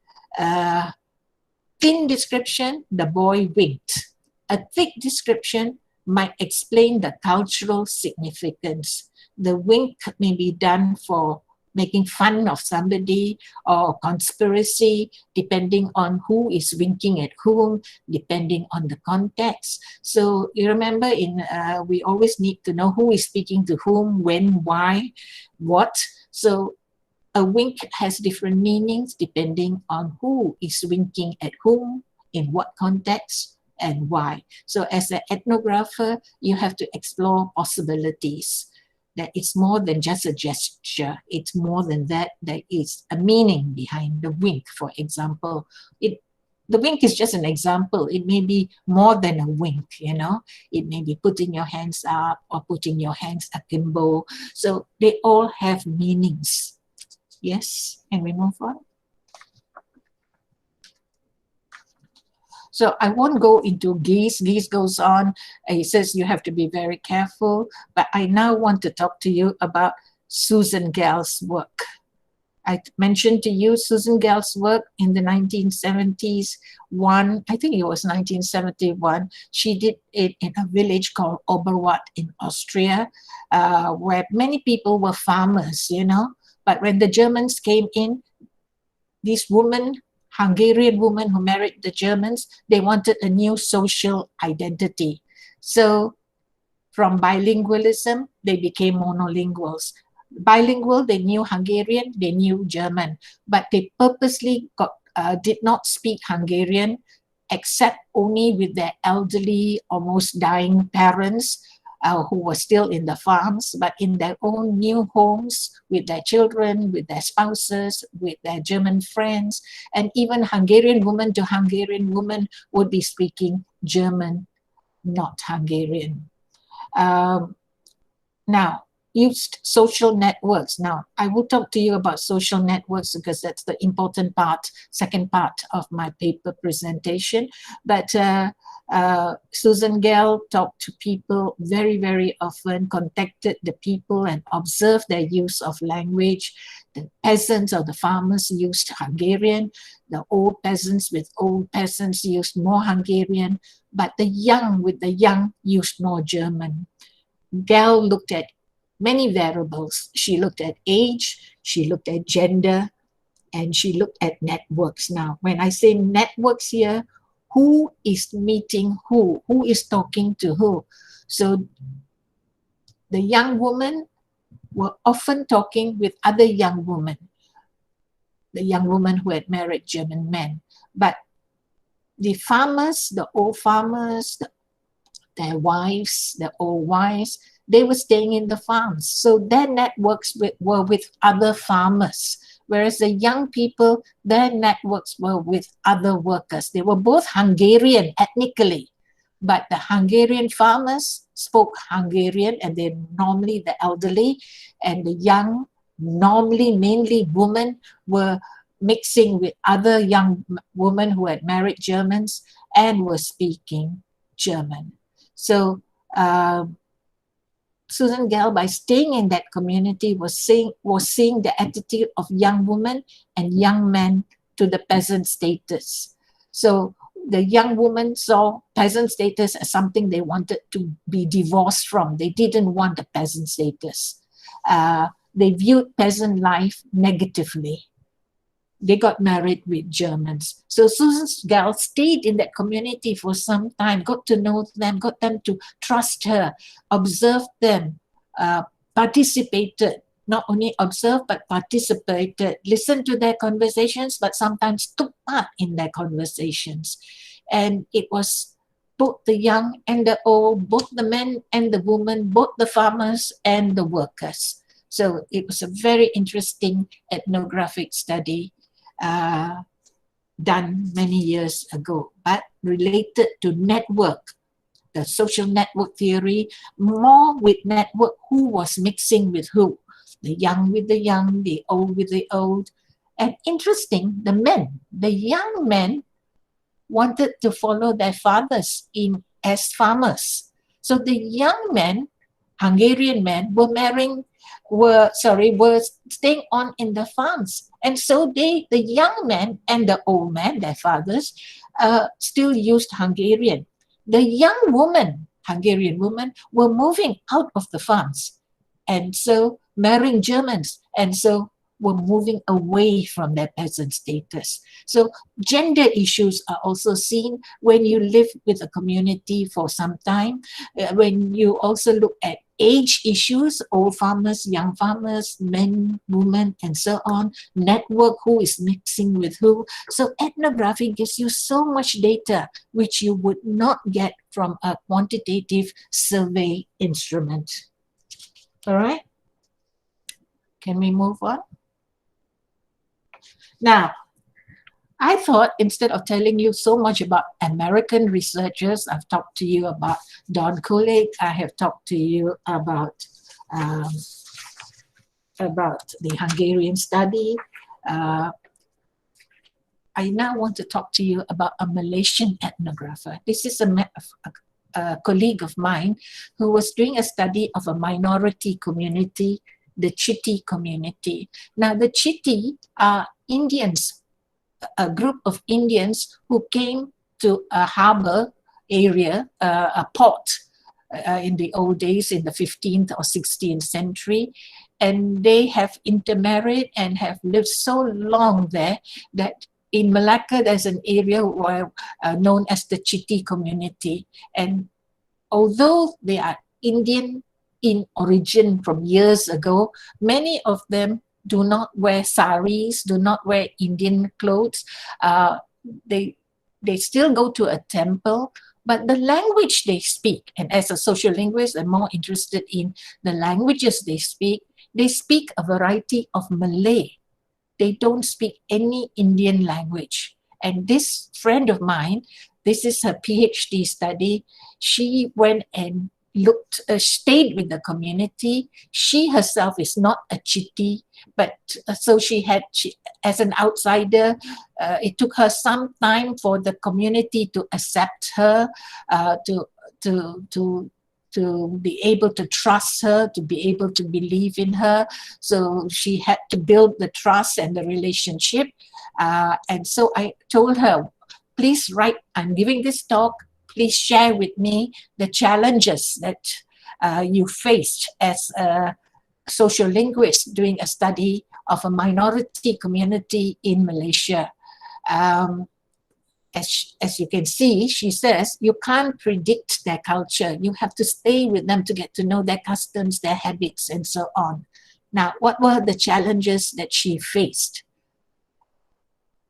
Thin description, the boy winked. A thick description might explain the cultural significance. The wink may be done for making fun of somebody or conspiracy, depending on who is winking at whom, depending on the context. So you remember, we always need to know who is speaking to whom, when, why, what. So a wink has different meanings depending on who is winking at whom, in what context, and why. So as an ethnographer, you have to explore possibilities. That it's more than just a gesture. It's more than that. There is a meaning behind the wink, for example. The wink is just an example. It may be more than a wink, you know. It may be putting your hands up or putting your hands akimbo. So they all have meanings. Yes, and we move on. So I won't go into geese. Geese goes on. He says you have to be very careful. But I now want to talk to you about Susan Gall's work. I mentioned to you Susan Gall's work in the 1970s. I think it was 1971. She did it in a village called Oberwart in Austria, where many people were farmers, you know. But when the Germans came in, these women, Hungarian women who married the Germans, they wanted a new social identity. So from bilingualism, they became monolinguals. Bilingual, they knew Hungarian, they knew German, but they purposely did not speak Hungarian except only with their elderly, almost dying parents who were still in the farms, but in their own new homes with their children, with their spouses, with their German friends, and even Hungarian woman to Hungarian woman would be speaking German, not Hungarian. Now, used social networks. Now, I will talk to you about social networks because that's the important part, second part of my paper presentation. But Susan Gell talked to people very, very often, contacted the people and observed their use of language. The peasants or the farmers used Hungarian. The old peasants with old peasants used more Hungarian. But the young with the young used more German. Gell looked at many variables. She looked at age, she looked at gender, and she looked at networks. Now, when I say networks here, who is meeting who? Who is talking to who? So the young women were often talking with other young women, the young women who had married German men. But the farmers, the old farmers, their wives, the old wives, they were staying in the farms. So their networks were with other farmers. Whereas the young people, their networks were with other workers. They were both Hungarian ethnically, but the Hungarian farmers spoke Hungarian, and they're normally the elderly, and the young, normally mainly women, were mixing with other young women who had married Germans and were speaking German. So Susan Gell, by staying in that community, was seeing the attitude of young women and young men to the peasant status. So the young women saw peasant status as something they wanted to be divorced from. They didn't want the peasant status. They viewed peasant life negatively. They got married with Germans. So Susan Gell stayed in that community for some time, got to know them, got them to trust her, observed them, participated, not only observed, but participated, listened to their conversations, but sometimes took part in their conversations. And it was both the young and the old, both the men and the women, both the farmers and the workers. So it was a very interesting ethnographic study done many years ago, but related to network, the social network theory, more with network, who was mixing with who, the young with the young, the old with the old. And interesting, the men, the young men wanted to follow their fathers as farmers. So the young men, Hungarian men, were staying on in the farms. And so the young men and the old men, their fathers, still used Hungarian. The young women, Hungarian women, were moving out of the farms, and so marrying Germans, and so were moving away from their peasant status. So gender issues are also seen when you live with a community for some time, when you also look at age issues, old farmers, young farmers, men, women, and so on, network, who is mixing with who. So ethnography gives you so much data which you would not get from a quantitative survey instrument. All right? Can we move on? Now, I thought instead of telling you so much about American researchers, I've talked to you about Don Kulik, I have talked to you about the Hungarian study. I now want to talk to you about a Malaysian ethnographer. This is a colleague of mine who was doing a study of a minority community, the Chitty community. Now, the Chitty are Indians, a group of Indians who came to a harbor area, a port in the old days, in the 15th or 16th century. And they have intermarried and have lived so long there that in Malacca, there's an area where, known as the Chitty community. And although they are Indian in origin from years ago, many of them do not wear saris, do not wear Indian clothes. They still go to a temple, but the language they speak, and as a sociolinguist, I'm more interested in the languages they speak a variety of Malay. They don't speak any Indian language. And this friend of mine, this is her PhD study, she went and stayed with the community. She herself is not a Chiti, but so as an outsider, it took her some time for the community to accept her, to be able to trust her, to be able to believe in her. So she had to build the trust and the relationship. And so I told her, please write, I'm giving this talk, please share with me the challenges that you faced as a sociolinguist doing a study of a minority community in Malaysia. As you can see, she says, you can't predict their culture. You have to stay with them to get to know their customs, their habits, and so on. Now, what were the challenges that she faced?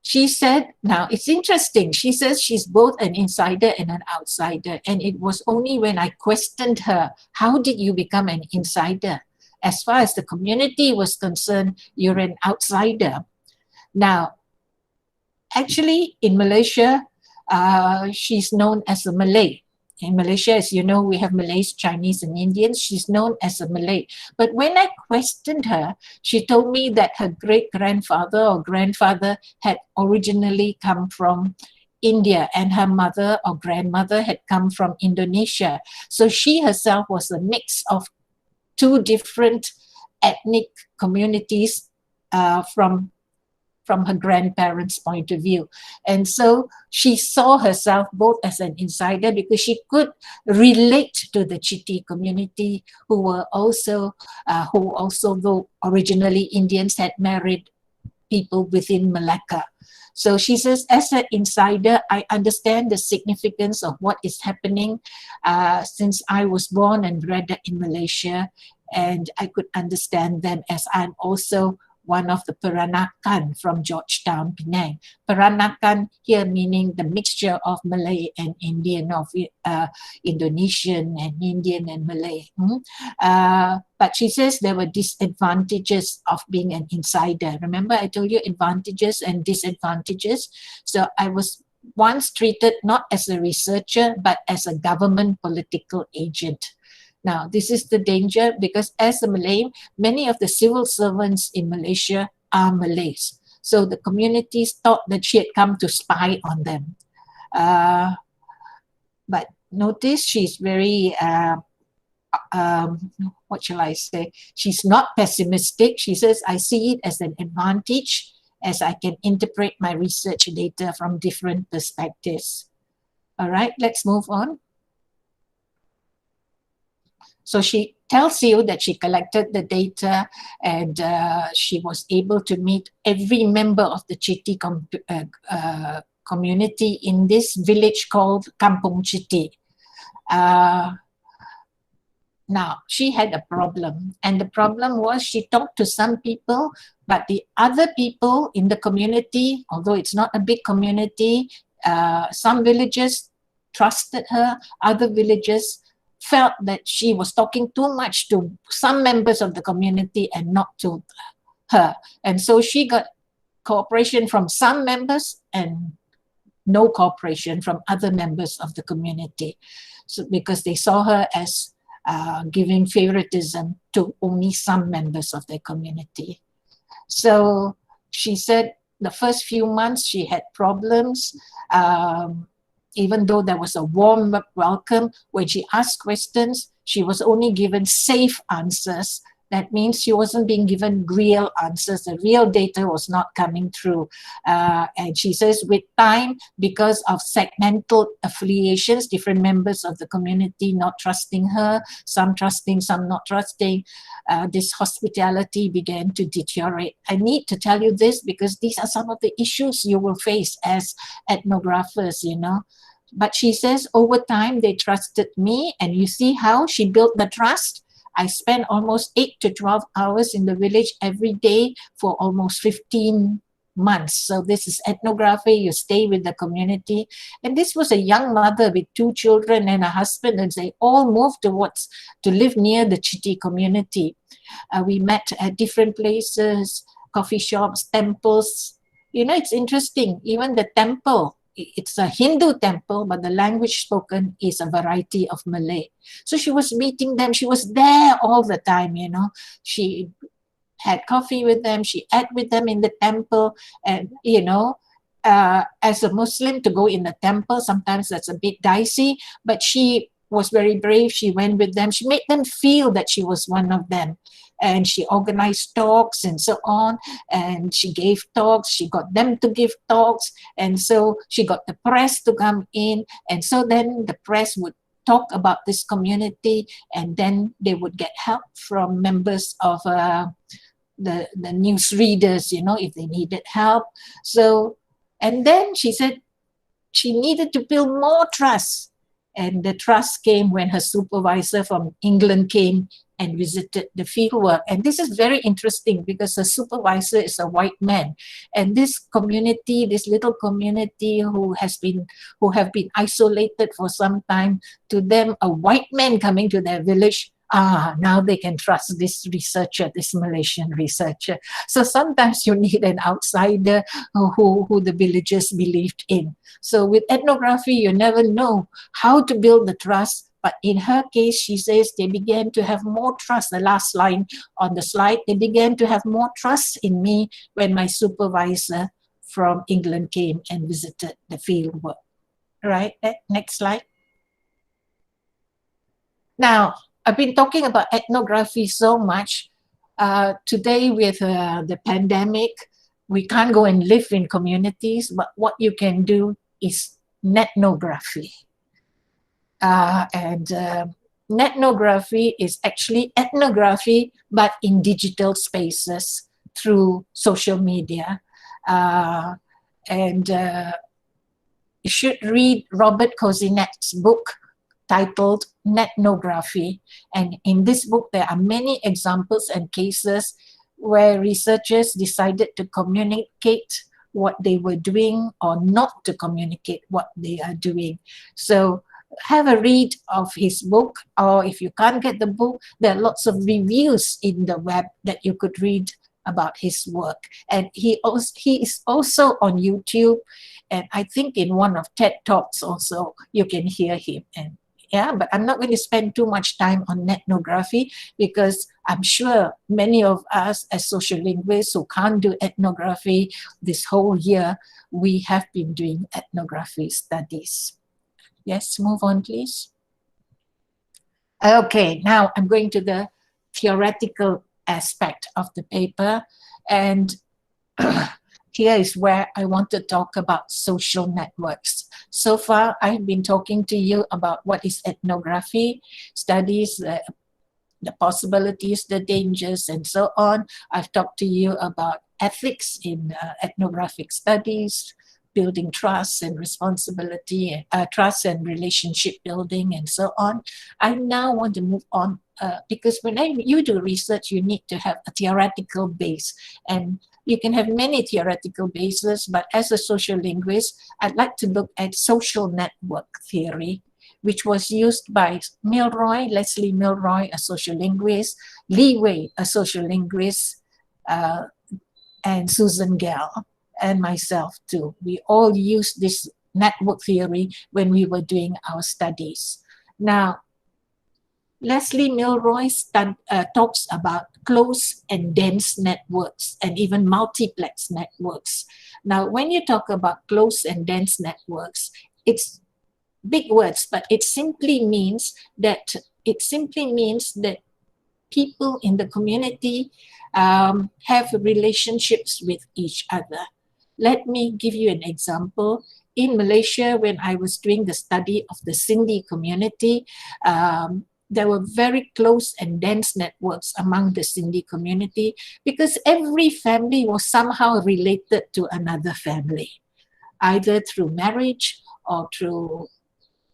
She said, now it's interesting, she says she's both an insider and an outsider. And it was only when I questioned her, how did you become an insider? As far as the community was concerned, you're an outsider. Now, actually, in Malaysia, she's known as a Malay. In Malaysia, as you know, we have Malays, Chinese, and Indians. She's known as a Malay. But when I questioned her, she told me that her great-grandfather or grandfather had originally come from India, and her mother or grandmother had come from Indonesia. So she herself was a mix of two different ethnic communities from her grandparents' point of view. And so she saw herself both as an insider because she could relate to the Chiti community who were also, though originally Indians, had married people within Malacca. So she says, as an insider, I understand the significance of what is happening since I was born and bred in Malaysia, and I could understand them as I'm also one of the Peranakan from Georgetown, Penang. Peranakan here meaning the mixture of Malay and Indian, of Indonesian and Indian and Malay. But she says there were disadvantages of being an insider. Remember I told you advantages and disadvantages. So I was once treated not as a researcher, but as a government political agent. Now, this is the danger because as a Malay, many of the civil servants in Malaysia are Malays. So the communities thought that she had come to spy on them. But notice she's very, what shall I say? She's not pessimistic. She says, I see it as an advantage as I can interpret my research data from different perspectives. All right, let's move on. So she tells you that she collected the data and she was able to meet every member of the Chiti community in this village called Kampung Chiti. Now, she had a problem, and the problem was she talked to some people, but the other people in the community, although it's not a big community, some villages trusted her, other villages felt that she was talking too much to some members of the community and not to her. And so she got cooperation from some members and no cooperation from other members of the community. So because they saw her as giving favoritism to only some members of their community. So she said the first few months she had problems. Even though there was a warm welcome, when she asked questions, she was only given safe answers. That means she wasn't being given real answers. The real data was not coming through. And she says with time, because of segmental affiliations, different members of the community not trusting her, some trusting, some not trusting, this hospitality began to deteriorate. I need to tell you this because these are some of the issues you will face as ethnographers, you know. But she says over time they trusted me, and you see how she built the trust. I spent almost 8 to 12 hours in the village every day for almost 15 months. So this is ethnography, you stay with the community. And this was a young mother with 2 children and a husband, and they all moved to live near the Chiti community. We met at different places, coffee shops, temples. You know, it's interesting, even the temple it's a Hindu temple, but the language spoken is a variety of Malay. So she was meeting them. She was there all the time, you know. She had coffee with them. She ate with them in the temple. And, you know, as a Muslim, to go in the temple, sometimes that's a bit dicey, but she was very brave. She went with them. She made them feel that she was one of them. And she organized talks and so on. And she gave talks. She got them to give talks. And so she got the press to come in. And so then the press would talk about this community, and then they would get help from members of the news readers, you know, if they needed help. So, and then she said she needed to build more trust. And the trust came when her supervisor from England came and visited the fieldwork. And this is very interesting because her supervisor is a white man. And this community, this little community who have been isolated for some time, to them, a white man coming to their village, now they can trust this researcher, this Malaysian researcher. So sometimes you need an outsider who the villagers believed in. So with ethnography, you never know how to build the trust. But in her case, she says they began to have more trust. The last line on the slide, they began to have more trust in me when my supervisor from England came and visited the field work. Right, next slide. Now, I've been talking about ethnography so much. Today with the pandemic, we can't go and live in communities, but what you can do is ethnography. Ethnography is actually ethnography, but in digital spaces through social media. You should read Robert Kozinek's book titled Ethnography. And in this book, there are many examples and cases where researchers decided to communicate what they were doing or not to communicate what they are doing. So have a read of his book, or if you can't get the book, there are lots of reviews in the web that you could read about his work. And he is also on YouTube, and I think in one of TED Talks also you can hear him. And yeah, but I'm not going to spend too much time on ethnography because I'm sure many of us as social linguists who can't do ethnography this whole year, we have been doing ethnography studies. Yes, move on, please. Okay, now I'm going to the theoretical aspect of the paper. And here is where I want to talk about social networks. So far, I've been talking to you about what is ethnography, studies, the possibilities, the dangers, and so on. I've talked to you about ethics in ethnographic studies, building trust and responsibility, trust and relationship building, and so on. I now want to move on because when you do research, you need to have a theoretical base. And you can have many theoretical bases, but as a social linguist, I'd like to look at social network theory, which was used by Leslie Milroy, a social linguist, Li Wei, a social linguist, and Susan Gell, and myself too. We all used this network theory when we were doing our studies. Now, Leslie Milroy talks about close and dense networks and even multiplex networks. Now, when you talk about close and dense networks, it's big words, but it simply means that people in the community have relationships with each other. Let me give you an example. In Malaysia, when I was doing the study of the Sindhi community, there were very close and dense networks among the Sindhi community because every family was somehow related to another family, either through marriage or through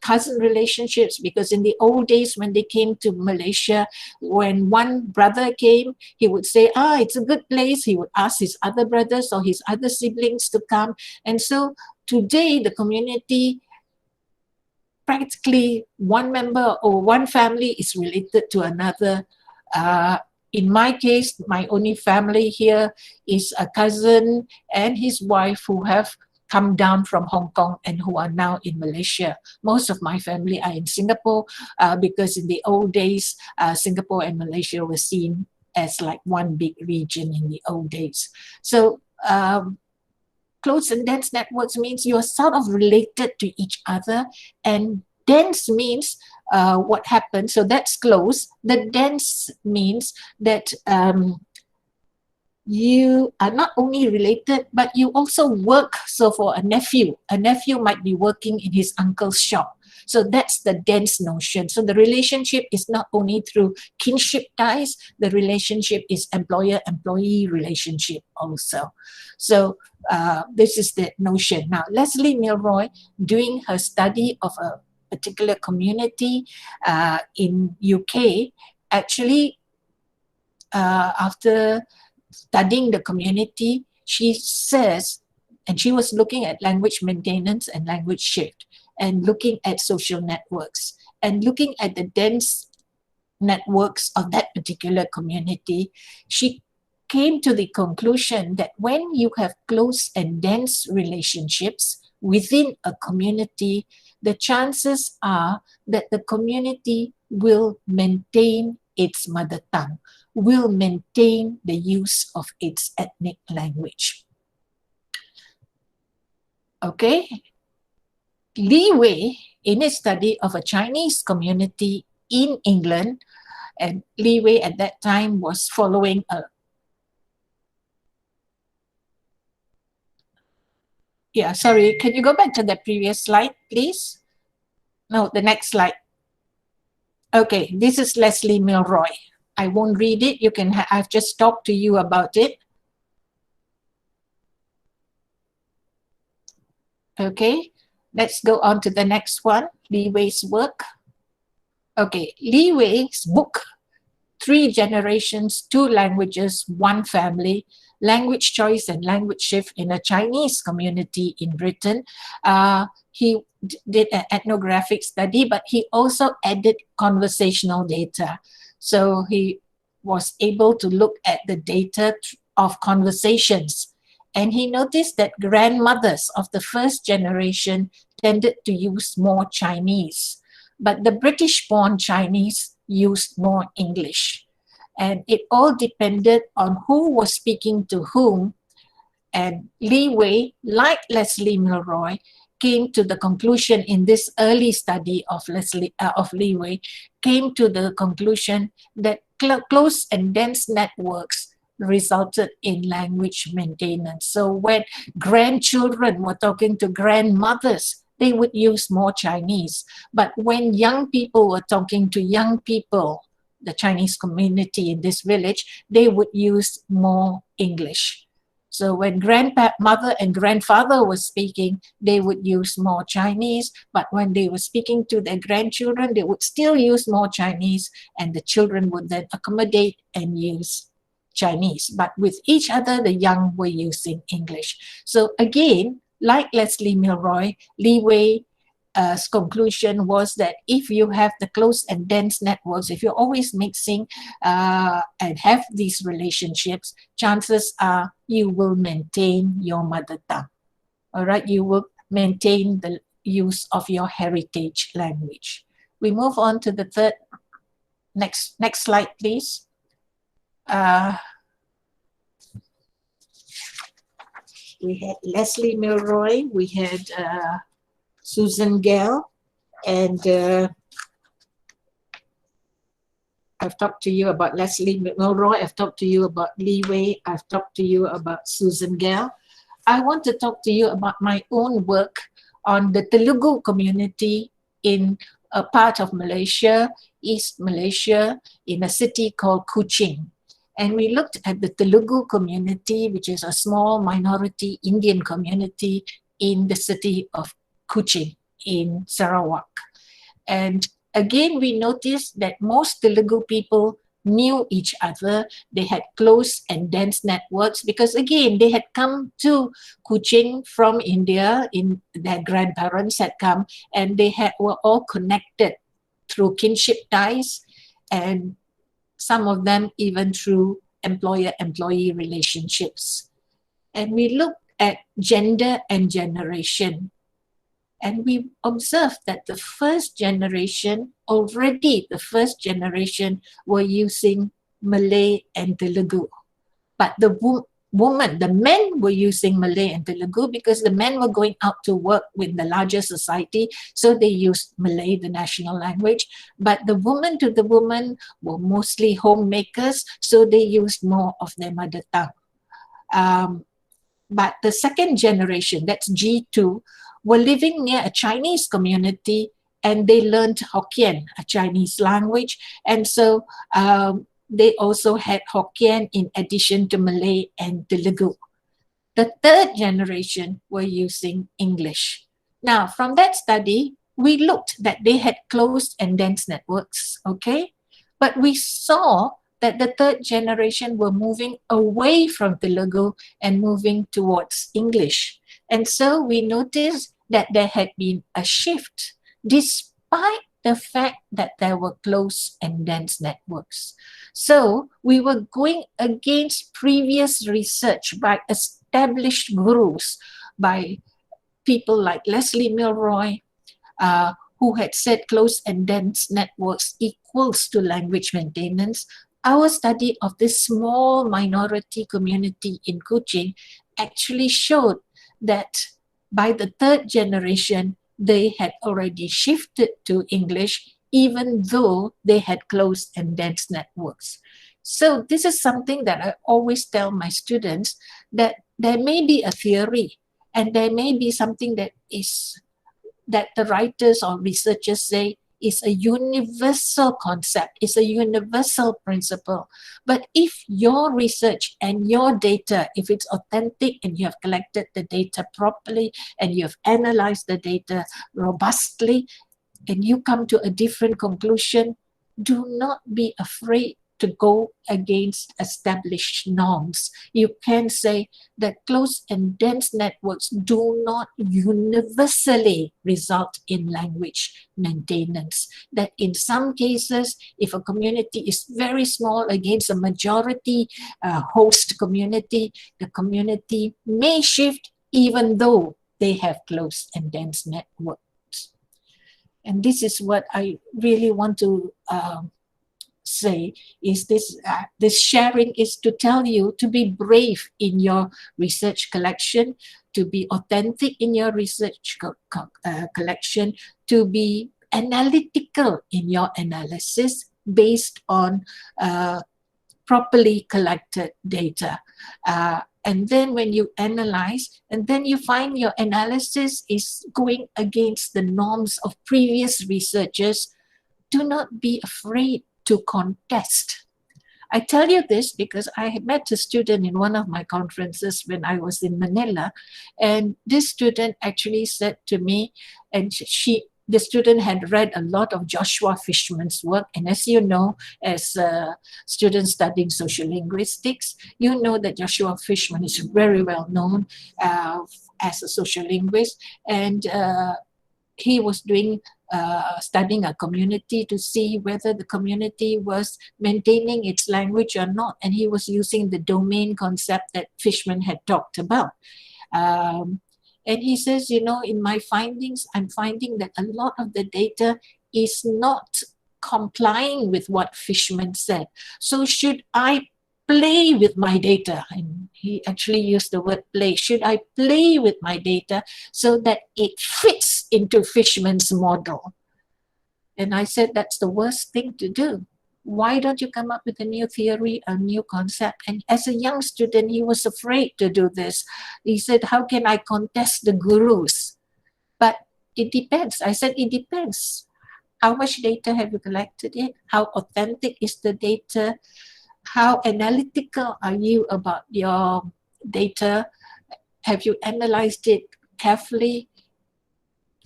cousin relationships, because in the old days when they came to Malaysia, when one brother came, he would say, it's a good place. He would ask his other brothers or his other siblings to come. And so today the community, practically one member or one family is related to another. In my case, my only family here is a cousin and his wife who have come down from Hong Kong and who are now in Malaysia. Most of my family are in Singapore because in the old days, Singapore and Malaysia were seen as like one big region in the old days. So close and dense networks means you're sort of related to each other, and dense means what happens. So that's close. The dense means that you are not only related, but you also work. So for a nephew might be working in his uncle's shop. So that's the dense notion. So the relationship is not only through kinship ties, the relationship is employer-employee relationship also. So this is the notion. Now, Leslie Milroy, doing her study of a particular community in UK, actually after studying the community, she says, and she was looking at language maintenance and language shift, and looking at social networks, and looking at the dense networks of that particular community, she came to the conclusion that when you have close and dense relationships within a community, the chances are that the community will maintain its mother tongue, will maintain the use of its ethnic language. Okay? Li Wei, in his study of a Chinese community in England, and Li Wei at that time was following a sorry, can you go back to the previous slide, please? No, the next slide. Okay, this is Leslie Milroy. I won't read it. You can. I've just talked to you about it. Okay, let's go on to the next one. Li Wei's work. Okay, Li Wei's book, 3 Generations, 2 Languages, 1 Family, Language Choice and Language Shift in a Chinese Community in Britain. He did an ethnographic study, but he also added conversational data. So he was able to look at the data of conversations. And he noticed that grandmothers of the first generation tended to use more Chinese, but the British-born Chinese used more English. And it all depended on who was speaking to whom. And Li Wei, like Leslie Milroy, came to the conclusion in this early study of Li Wei, came to the conclusion that close and dense networks resulted in language maintenance. So when grandchildren were talking to grandmothers, they would use more Chinese. But when young people were talking to young people, the Chinese community in this village, they would use more English. So when grandmother and grandfather were speaking, they would use more Chinese, but when they were speaking to their grandchildren, they would still use more Chinese, and the children would then accommodate and use Chinese. But with each other, the young were using English. So again, like Leslie Milroy, Li Wei's conclusion was that if you have the close and dense networks, if you're always mixing and have these relationships, chances are you will maintain your mother tongue. All right, you will maintain the use of your heritage language. We move on to the third. Next slide, please. We had Leslie Milroy, we had Susan Gale, and I've talked to you about Leslie Milroy, I've talked to you about Li Wei, I've talked to you about Susan Gale. I want to talk to you about my own work on the Telugu community in a part of Malaysia, East Malaysia, in a city called Kuching. And we looked at the Telugu community, which is a small minority Indian community in the city of Kuching in Sarawak. And again, we noticed that most Telugu people knew each other. They had close and dense networks because, again, they had come to Kuching from India. Their grandparents had come, and they were all connected through kinship ties, and some of them even through employer-employee relationships. And we looked at gender and generation. And we observed that the first generation were using Malay and Telugu. But the men were using Malay and Telugu because the men were going out to work with the larger society, so they used Malay, the national language. But the women were mostly homemakers, so they used more of their mother tongue. But the second generation, that's G2, were living near a Chinese community, and they learned Hokkien, a Chinese language. And so they also had Hokkien in addition to Malay and Telugu. The third generation were using English. Now, from that study, we looked that they had closed and dense networks, okay? But we saw that the third generation were moving away from Telugu and moving towards English. And so we noticed that there had been a shift despite the fact that there were close and dense networks. So we were going against previous research by established gurus, by people like Leslie Milroy, who had said close and dense networks equals to language maintenance. Our study of this small minority community in Kuching actually showed that by the third generation, they had already shifted to English, even though they had close and dense networks. So this is something that I always tell my students, that there may be a theory and there may be something that the writers or researchers say is a universal concept, is a universal principle. But if your research and your data, if it's authentic and you have collected the data properly and you have analyzed the data robustly, and you come to a different conclusion, do not be afraid to go against established norms. You can say that close and dense networks do not universally result in language maintenance. That in some cases, if a community is very small against a majority host community, the community may shift even though they have close and dense networks. And this is what I really want to say, is this sharing is to tell you to be brave in your research collection, to be authentic in your research collection, to be analytical in your analysis based on properly collected data. And then when you analyze, and then you find your analysis is going against the norms of previous researchers, do not be afraid to contest. I tell you this because I had met a student in one of my conferences when I was in Manila, and this student actually said to me, and the student had read a lot of Joshua Fishman's work, and as you know, as students studying sociolinguistics, you know that Joshua Fishman is very well known as a sociolinguist, and he was studying a community to see whether the community was maintaining its language or not, and he was using the domain concept that Fishman had talked about. And he says, you know, in my findings, I'm finding that a lot of the data is not complying with what Fishman said. So should I play with my data? And he actually used the word play. Should I play with my data so that it fits into Fishman's model? And I said, that's the worst thing to do. Why don't you come up with a new theory, a new concept? And as a young student, he was afraid to do this. He said, how can I contest the gurus? But it depends. I said, it depends. How much data have you collected it? How authentic is the data? How analytical are you about your data? Have you analyzed it carefully,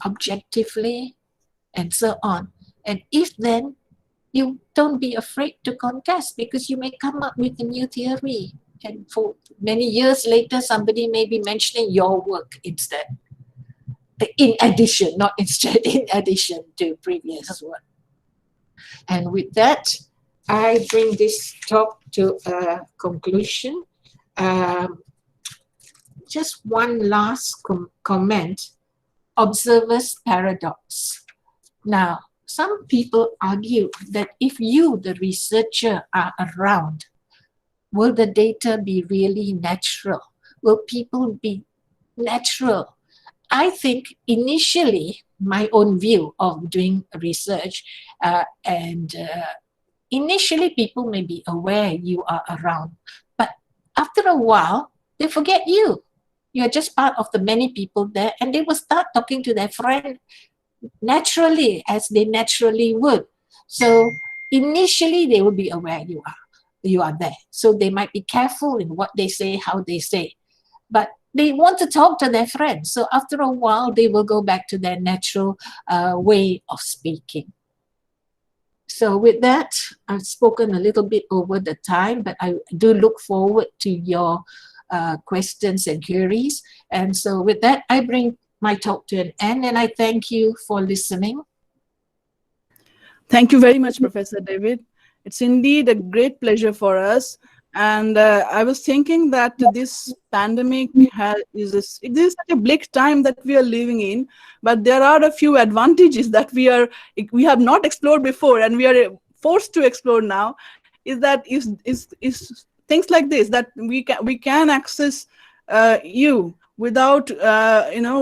objectively, and so on? And if then, you don't be afraid to contest, because you may come up with a new theory. And for many years later, somebody may be mentioning your work instead. In addition, not instead, in addition to previous work. And with that, I bring this talk to a conclusion. just one last comment, observer's paradox. Now, some people argue that if you, the researcher, are around, will the data be really natural? Will people be natural? I think initially, my own view of doing research, initially people may be aware you are around, but after a while, they forget you. You're just part of the many people there, and they will start talking to their friend naturally, as they naturally would. So initially, they will be aware you are there. So they might be careful in what they say, how they say, but they want to talk to their friends. So after a while, they will go back to their natural way of speaking. So with that, I've spoken a little bit over the time, but I do look forward to your questions and queries. And so with that, I bring my talk to an end, and I thank you for listening. Thank you very much, Professor David. It's indeed a great pleasure for us. And I was thinking that this pandemic is such a bleak time that we are living in, but there are a few advantages that we have not explored before, and we are forced to explore now. Is things like this, that we can access you without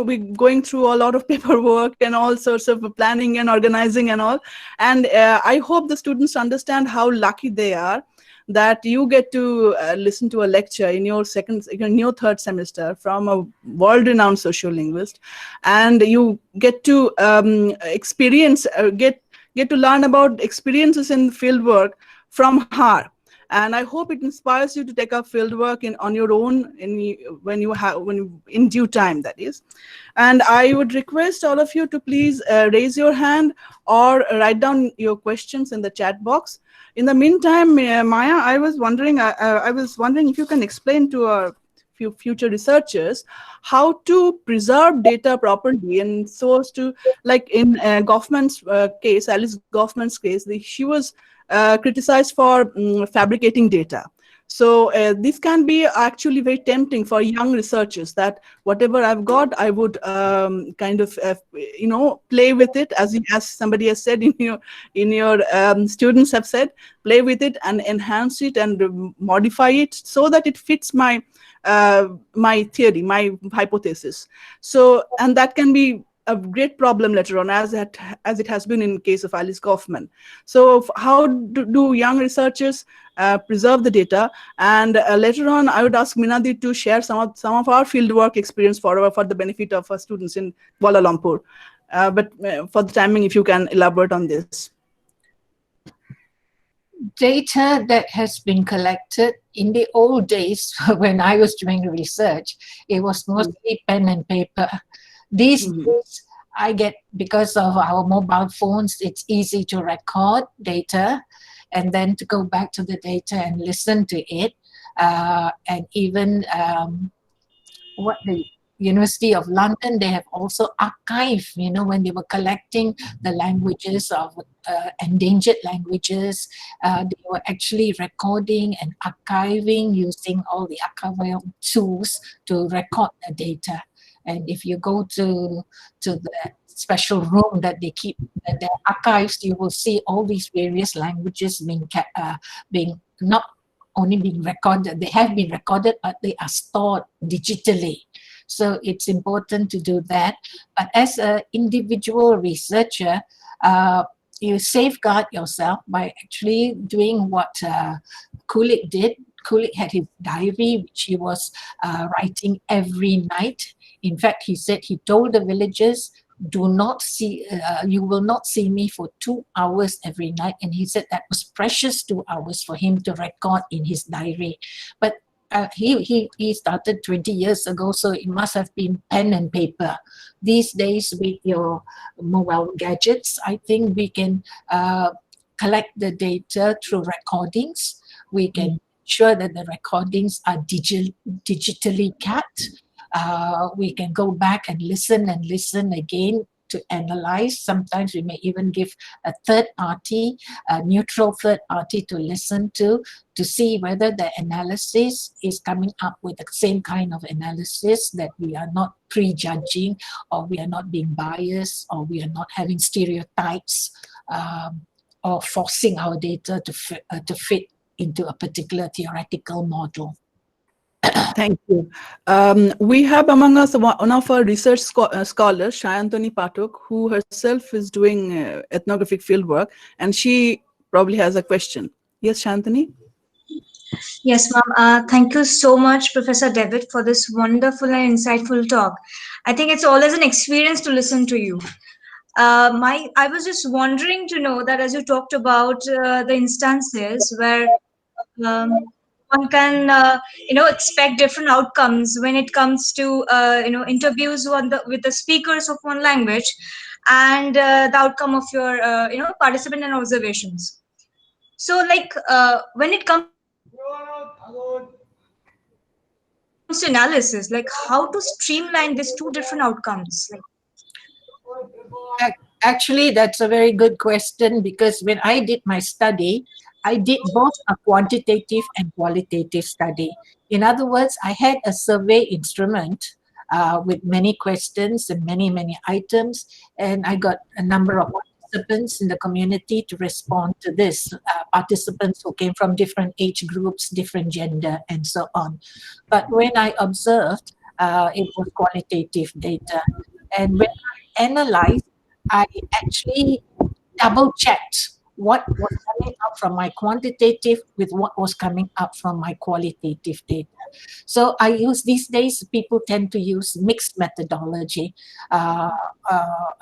we going through a lot of paperwork and all sorts of planning and organizing and all. And I hope the students understand how lucky they are that you get to listen to a lecture in your third semester from a world-renowned sociolinguist, and you get to experience, get to learn about experiences in fieldwork from her. And I hope it inspires you to take up fieldwork on your own in due time, that is. And I would request all of you to please raise your hand or write down your questions in the chat box. In the meantime, Maya, I was wondering if you can explain to our future researchers how to preserve data properly, and so as to, like in Goffman's case, Alice Goffman's case, she was criticized for fabricating data. So this can be actually very tempting for young researchers, that whatever I've got, I would kind of play with it, as somebody has said in your students have said, play with it and enhance it and modify it so that it fits my theory, my hypothesis. So, and that can be a great problem later on, as it has been in case of Alice Goffman. So how do young researchers preserve the data? And later on, I would ask Minadi to share some of our fieldwork experience for the benefit of our students in Kuala Lumpur. But for the timing, if you can elaborate on this. Data that has been collected in the old days when I was doing research, it was mostly pen and paper. These days, I get, because of our mobile phones, it's easy to record data and then to go back to the data and listen to it. And even what the University of London, they have also archived, when they were collecting the languages of endangered languages, they were actually recording and archiving using all the archival tools to record the data. And if you go to the special room that they keep their archives, you will see all these various languages being not only being recorded, they have been recorded, but they are stored digitally. So it's important to do that. But as an individual researcher, you safeguard yourself by actually doing what Kulik did. Kulik had his diary, which he was writing every night. In fact, he said he told the villagers, do not see, you will not see me for 2 hours every night. And he said that was precious 2 hours for him to record in his diary. But he started 20 years ago, so it must have been pen and paper. These days, with your mobile gadgets, I think we can collect the data through recordings. We can ensure that the recordings are digitally kept. We can go back and listen again to analyze. Sometimes we may even give a third party, a neutral third party to listen to see whether the analysis is coming up with the same kind of analysis, that we are not prejudging, or we are not being biased, or we are not having stereotypes, or forcing our data to fit into a particular theoretical model. Thank you. We have among us one of our research scholars, Shayantani Pathak, who herself is doing ethnographic fieldwork, and she probably has a question. Yes, Shayantani? Yes, ma'am. Thank you so much, Professor David, for this wonderful and insightful talk. I think it's always an experience to listen to you. I was just wondering to know that as you talked about the instances where one can, expect different outcomes when it comes to, interviews with the speakers of one language, and the outcome of your, participant and observations. So, like, when it comes to analysis, like how to streamline these two different outcomes, like. Actually, that's a very good question, because when I did my study, I did both a quantitative and qualitative study. In other words, I had a survey instrument with many questions and many items, and I got a number of participants in the community to respond to this, participants who came from different age groups, different gender, and so on. But when I observed, it was qualitative data. And when I analyzed, I actually double-checked what was coming up from my quantitative with what was coming up from my qualitative data. So I use, these days, people tend to use mixed methodology. A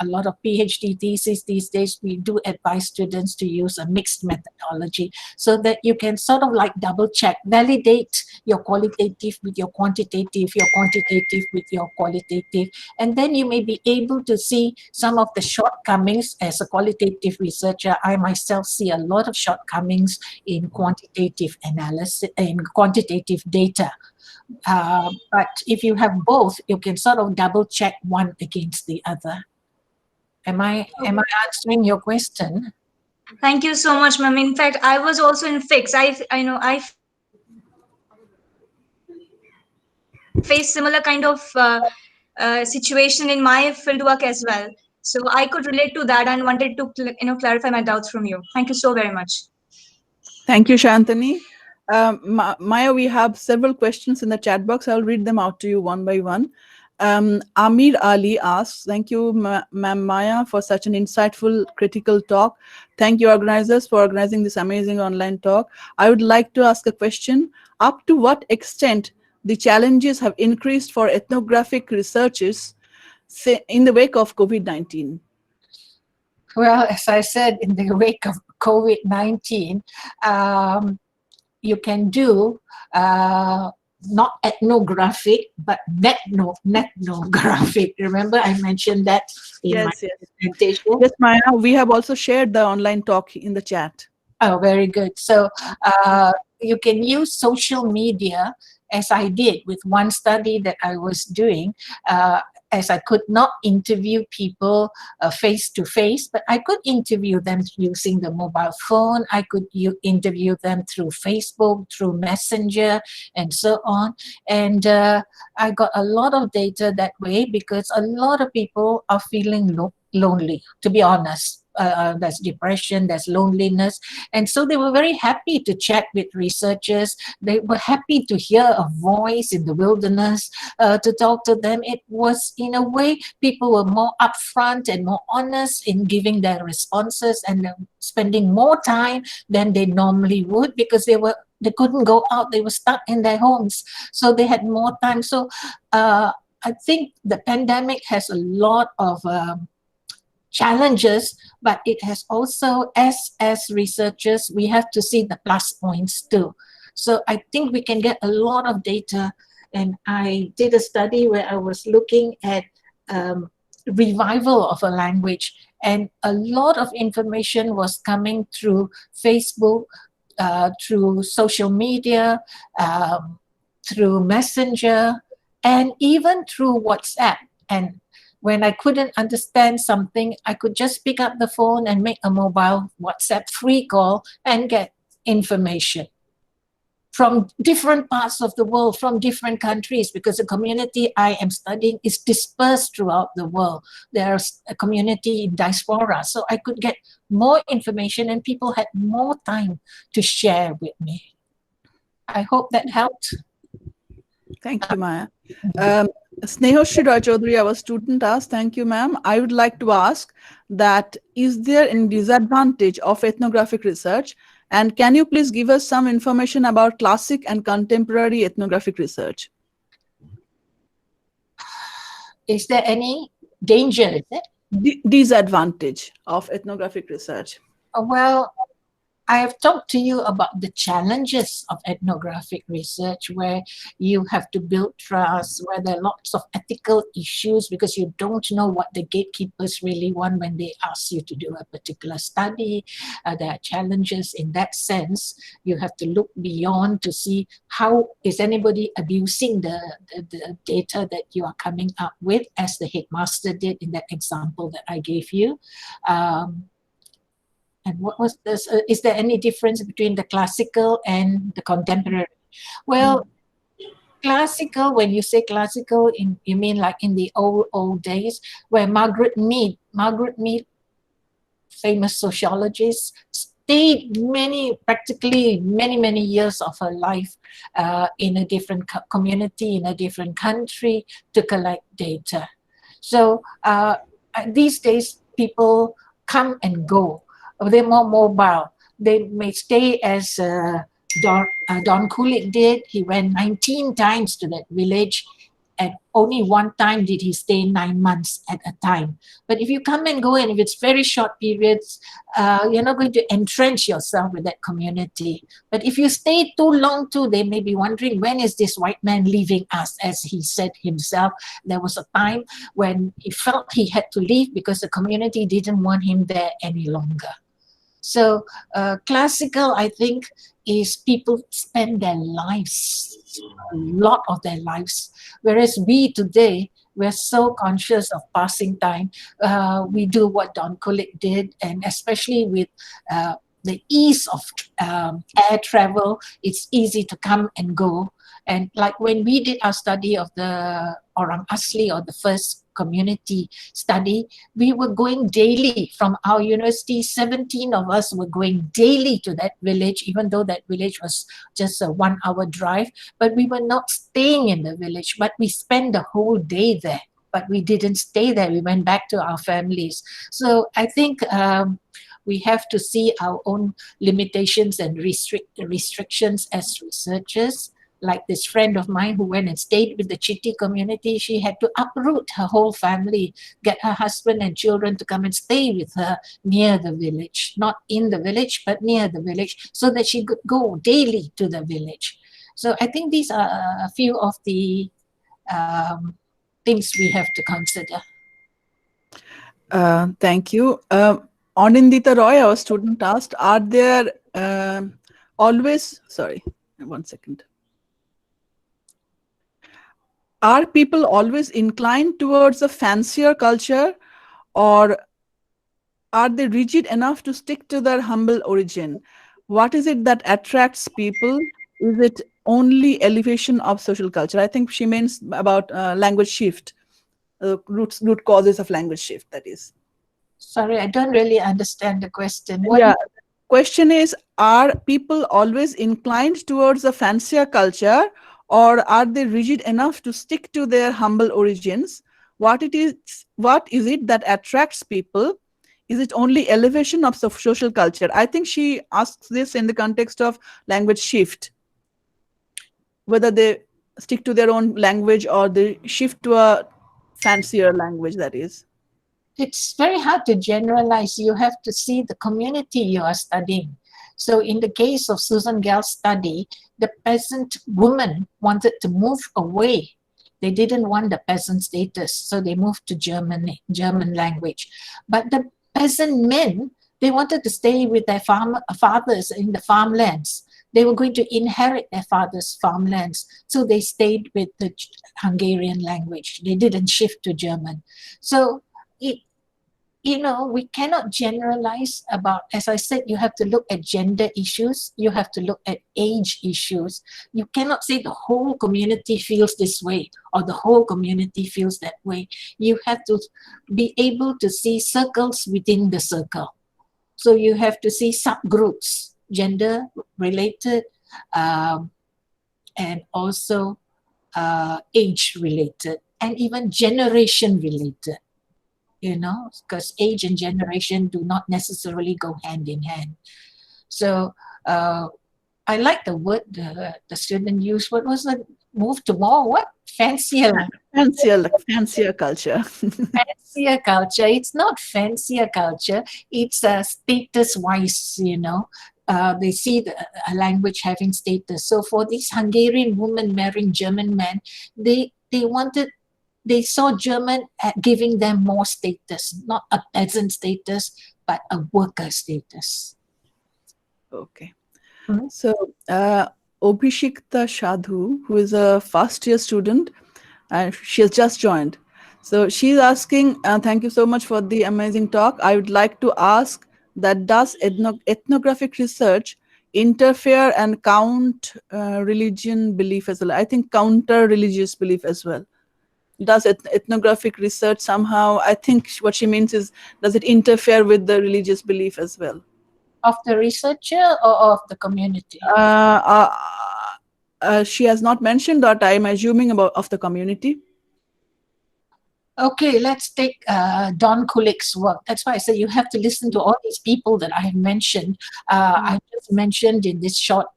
lot of PhD theses these days, we do advise students to use a mixed methodology, so that you can sort of like double check, validate your qualitative with your quantitative, your quantitative with your qualitative, and then you may be able to see some of the shortcomings. As a qualitative researcher, I myself see a lot of shortcomings in quantitative analysis, in quantitative data. But if you have both, you can sort of double check one against the other. Am I answering your question? Thank you so much, ma'am. In fact, I was also in FIX. I face similar kind of situation in my fieldwork as well. So I could relate to that and wanted to clarify my doubts from you. Thank you so very much. Thank you, Shantani. Maya, we have several questions in the chat box. I'll read them out to you one by one. Amir Ali asks, thank you, Ma'am Maya, for such an insightful, critical talk. Thank you, organizers, for organizing this amazing online talk. I would like to ask a question. Up to what extent the challenges have increased for ethnographic researchers in the wake of COVID-19? Well, as I said, in the wake of COVID-19, you can do not ethnographic, but nethnographic. Remember, I mentioned that in my presentation. Yes, Maya, we have also shared the online talk in the chat. Oh, very good. So you can use social media, as I did with one study that I was doing, as I could not interview people face to face, but I could interview them using the mobile phone. I could interview them through Facebook, through Messenger, and so on. And I got a lot of data that way, because a lot of people are feeling lonely, to be honest. There's depression, there's loneliness. And so they were very happy to chat with researchers. They were happy to hear a voice in the wilderness, to talk to them. It was, in a way, people were more upfront and more honest in giving their responses, and spending more time than they normally would, because they couldn't go out. They were stuck in their homes. So they had more time. So I think the pandemic has a lot of challenges, but it has also, as researchers, we have to see the plus points too. So I think we can get a lot of data. And I did a study where I was looking at revival of a language, and a lot of information was coming through Facebook, through social media, through Messenger, and even through WhatsApp. And When I couldn't understand something, I could just pick up the phone and make a mobile WhatsApp free call and get information from different parts of the world, from different countries, because the community I am studying is dispersed throughout the world. There's a community in diaspora, so I could get more information and people had more time to share with me. I hope that helped. Thank you, Maya. Snehoshri Roy Chaudhary, our student, asked, thank you, ma'am. I would like to ask that, is there any disadvantage of ethnographic research? And can you please give us some information about classic and contemporary ethnographic research? Is there any danger, is it? Disadvantage of ethnographic research. Well, I have talked to you about the challenges of ethnographic research, where you have to build trust, where there are lots of ethical issues because you don't know what the gatekeepers really want when they ask you to do a particular study. There are challenges in that sense. You have to look beyond to see how is anybody abusing the data that you are coming up with, as the headmaster did in that example that I gave you. And what was this? Is there any difference between the classical and the contemporary? Well, classical, when you say classical, you mean like in the old days, where Margaret Mead, famous sociologist, stayed practically many years of her life in a different community, in a different country to collect data. So these days, people come and go. They're more mobile. They may stay as Don Kulik did. He went 19 times to that village, and only one time did he stay 9 months at a time. But if you come and go, and if it's very short periods, you're not going to entrench yourself with that community. But if you stay too long too, they may be wondering, when is this white man leaving us? As he said himself, there was a time when he felt he had to leave because the community didn't want him there any longer. So classical, I think, is people spend their lives, a lot of their lives. Whereas we today, we're so conscious of passing time. We do what Don Kulik did, and especially with the ease of air travel, it's easy to come and go. And like when we did our study of the Orang Asli, or the first community study, we were going daily from our university. 17 of us were going daily to that village, even though that village was just a 1 hour drive. But we were not staying in the village, but we spent the whole day there. But we didn't stay there. We went back to our families. So I think we have to see our own limitations and restrictions as researchers. Like this friend of mine who went and stayed with the Chitti community, she had to uproot her whole family, get her husband and children to come and stay with her near the village, not in the village, but near the village, so that she could go daily to the village. So I think these are a few of the things we have to consider. Thank you. Anindita Roy, our student, asked, are there always, sorry, 1 second. Are people always inclined towards a fancier culture, or are they rigid enough to stick to their humble origin? What is it that attracts people? Is it only elevation of social culture? I think she means about language shift, root causes of language shift, that is. Sorry, I don't really understand the question. Yeah, question is, are people always inclined towards a fancier culture, or are they rigid enough to stick to their humble origins? What is it that attracts people? Is it only elevation of social culture? I think she asks this in the context of language shift, whether they stick to their own language or they shift to a fancier language, that is. It's very hard to generalize. You have to see the community you are studying. So in the case of Susan Gell's study, the peasant woman wanted to move away. They didn't want the peasant status, so they moved to German language. But the peasant men, they wanted to stay with their fathers in the farmlands. they were going to inherit their father's farmlands. So they stayed with the Hungarian language. They didn't shift to German. So we cannot generalize about, as I said, you have to look at gender issues, you have to look at age issues. You cannot say the whole community feels this way or the whole community feels that way. You have to be able to see circles within the circle. So you have to see subgroups, gender related, and also age related, and even generation related. Because age and generation do not necessarily go hand in hand. So I like the word the student used. What was it? Move to more what? Fancier culture. Fancier culture. It's not fancier culture. It's status-wise, they see a language having status. So for these Hungarian women marrying German men, they saw German giving them more status, not a peasant status, but a worker status. Okay. Mhm. So Obhishikta Sadhu, who is a first year student, she has just joined. So she's asking, thank you so much for the amazing talk. I would like to ask that does ethnographic research interfere and count religion belief as well? I think counter religious belief as well. Does ethnographic research somehow, I think what she means is, does it interfere with the religious belief as well? Of the researcher or of the community? She has not mentioned that. I'm assuming of the community. Okay, let's take Don Kulik's work. That's why I say you have to listen to all these people that I have mentioned. I just mentioned in this short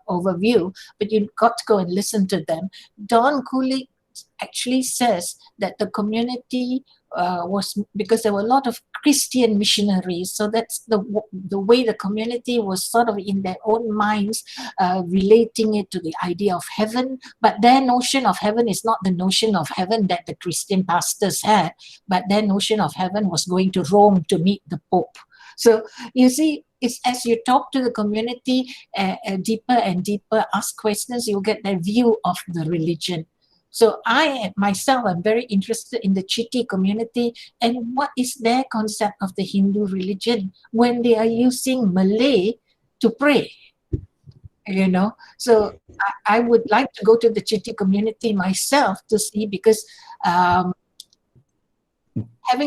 overview, but you've got to go and listen to them. Don Kulik actually says that the community was, because there were a lot of Christian missionaries, so that's the way the community was sort of in their own minds relating it to the idea of heaven, but their notion of heaven is not the notion of heaven that the Christian pastors had, but their notion of heaven was going to Rome to meet the Pope. So you see, it's as you talk to the community deeper and deeper, ask questions, you'll get their view of the religion. So I myself am very interested in the Chitti community and what is their concept of the Hindu religion when they are using Malay to pray. So I would like to go to the Chitti community myself to see, because having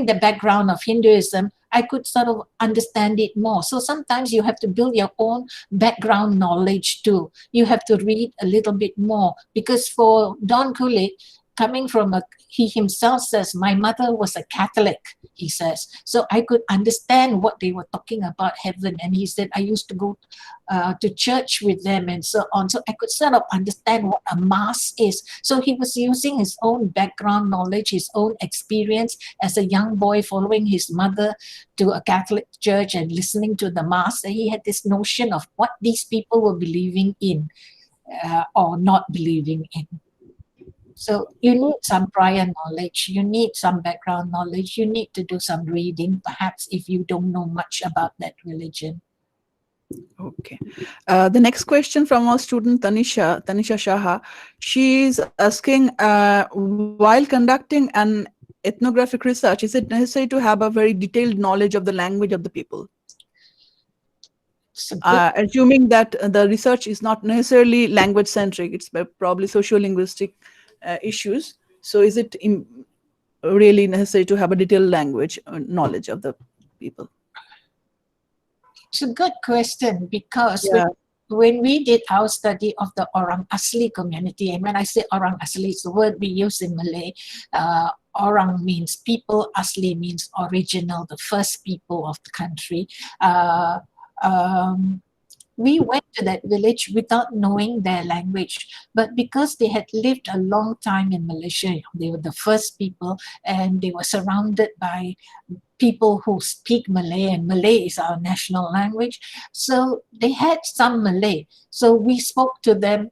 the background of Hinduism, I could sort of understand it more. So sometimes you have to build your own background knowledge too. You have to read a little bit more, because for Don Kulik, coming from he himself says, my mother was a Catholic, he says. So I could understand what they were talking about heaven. And he said, I used to go to church with them and so on. So I could sort of understand what a mass is. So he was using his own background knowledge, his own experience as a young boy following his mother to a Catholic church and listening to the mass. And he had this notion of what these people were believing in or not believing in. So you need some prior knowledge, you need some background knowledge, you need to do some reading, perhaps if you don't know much about that religion. Okay. The next question from our student Tanisha Shaha. She's asking, while conducting an ethnographic research, is it necessary to have a very detailed knowledge of the language of the people? Assuming that the research is not necessarily language centric, it's probably sociolinguistic issues. So is it really necessary to have a detailed language knowledge of the people? It's a good question, because when we did our study of the Orang Asli community, and when I say Orang Asli, it's the word we use in Malay. Orang means people, Asli means original, the first people of the country. We went to that village without knowing their language, but because they had lived a long time in Malaysia, they were the first people, and they were surrounded by people who speak Malay, and Malay is our national language. So they had some Malay. So we spoke to them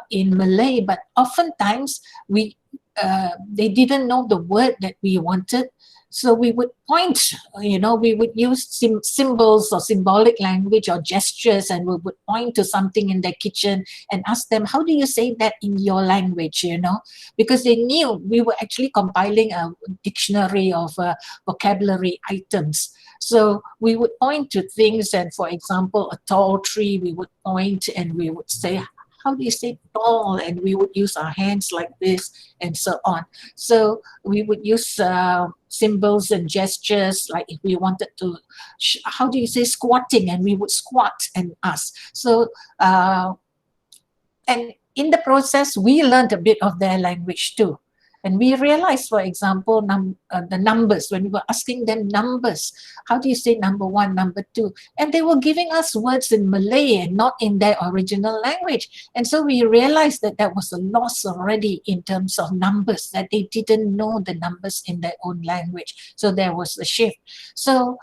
in Malay, but oftentimes they didn't know the word that we wanted. So we would point, we would use symbols or symbolic language or gestures, and we would point to something in their kitchen and ask them, how do you say that in your language, because they knew we were actually compiling a dictionary of vocabulary items. So we would point to things, and for example, a tall tree, we would point and we would say, how do you say tall? And we would use our hands like this and so on. So we would use symbols and gestures, like if we wanted to, how do you say squatting? And we would squat and ask. So, and in the process, we learned a bit of their language too. And we realized, for example, the numbers, when we were asking them numbers, how do you say number 1, number 2? And they were giving us words in Malay and not in their original language. And so we realized that that was a loss already in terms of numbers, that they didn't know the numbers in their own language. So there was a shift. So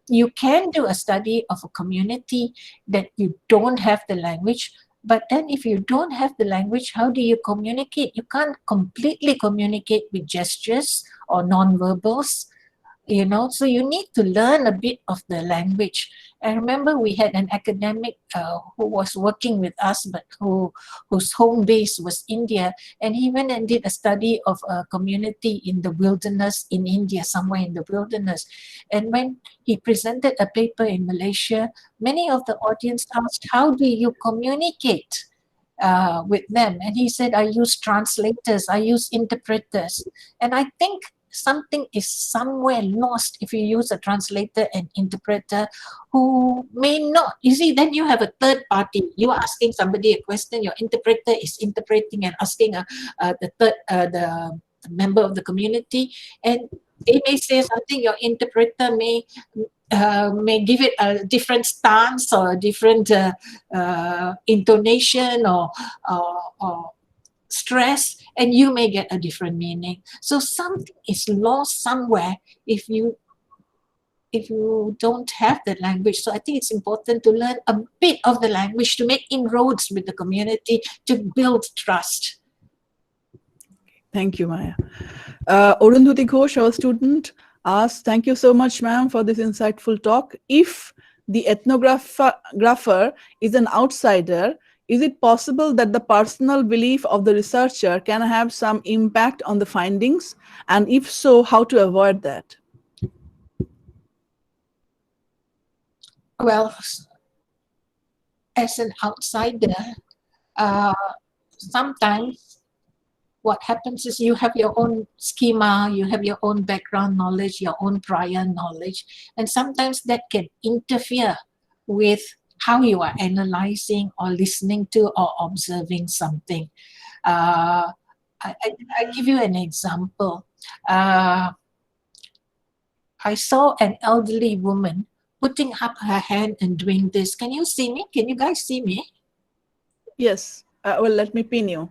you can do a study of a community that you don't have the language. But then if you don't have the language, how do you communicate? You can't completely communicate with gestures or non-verbals, so you need to learn a bit of the language. I remember we had an academic who was working with us, but whose home base was India, and he went and did a study of a community in the wilderness in India, somewhere in the wilderness. And when he presented a paper in Malaysia, many of the audience asked, how do you communicate with them? And he said, I use translators, I use interpreters. And I think something is somewhere lost if you use a translator and interpreter who may not. You see, then you have a third party. You are asking somebody a question, your interpreter is interpreting and asking the member of the community, and they may say something, your interpreter may give it a different stance or a different intonation or stress, and you may get a different meaning. So something is lost somewhere if you don't have the language. So I think it's important to learn a bit of the language to make inroads with the community, to build trust. Thank you, Maya. Arundhati Ghosh, our student, asked, thank you so much, ma'am, for this insightful talk. If the ethnographer is an outsider, is it possible that the personal belief of the researcher can have some impact on the findings? And if so, how to avoid that? Well, as an outsider, sometimes what happens is you have your own schema, you have your own background knowledge, your own prior knowledge, and sometimes that can interfere with how you are analyzing or listening to or observing something. I give you an example. I saw an elderly woman putting up her hand and doing this. Can you see me? Can you guys see me? Yes. Well, let me pin you.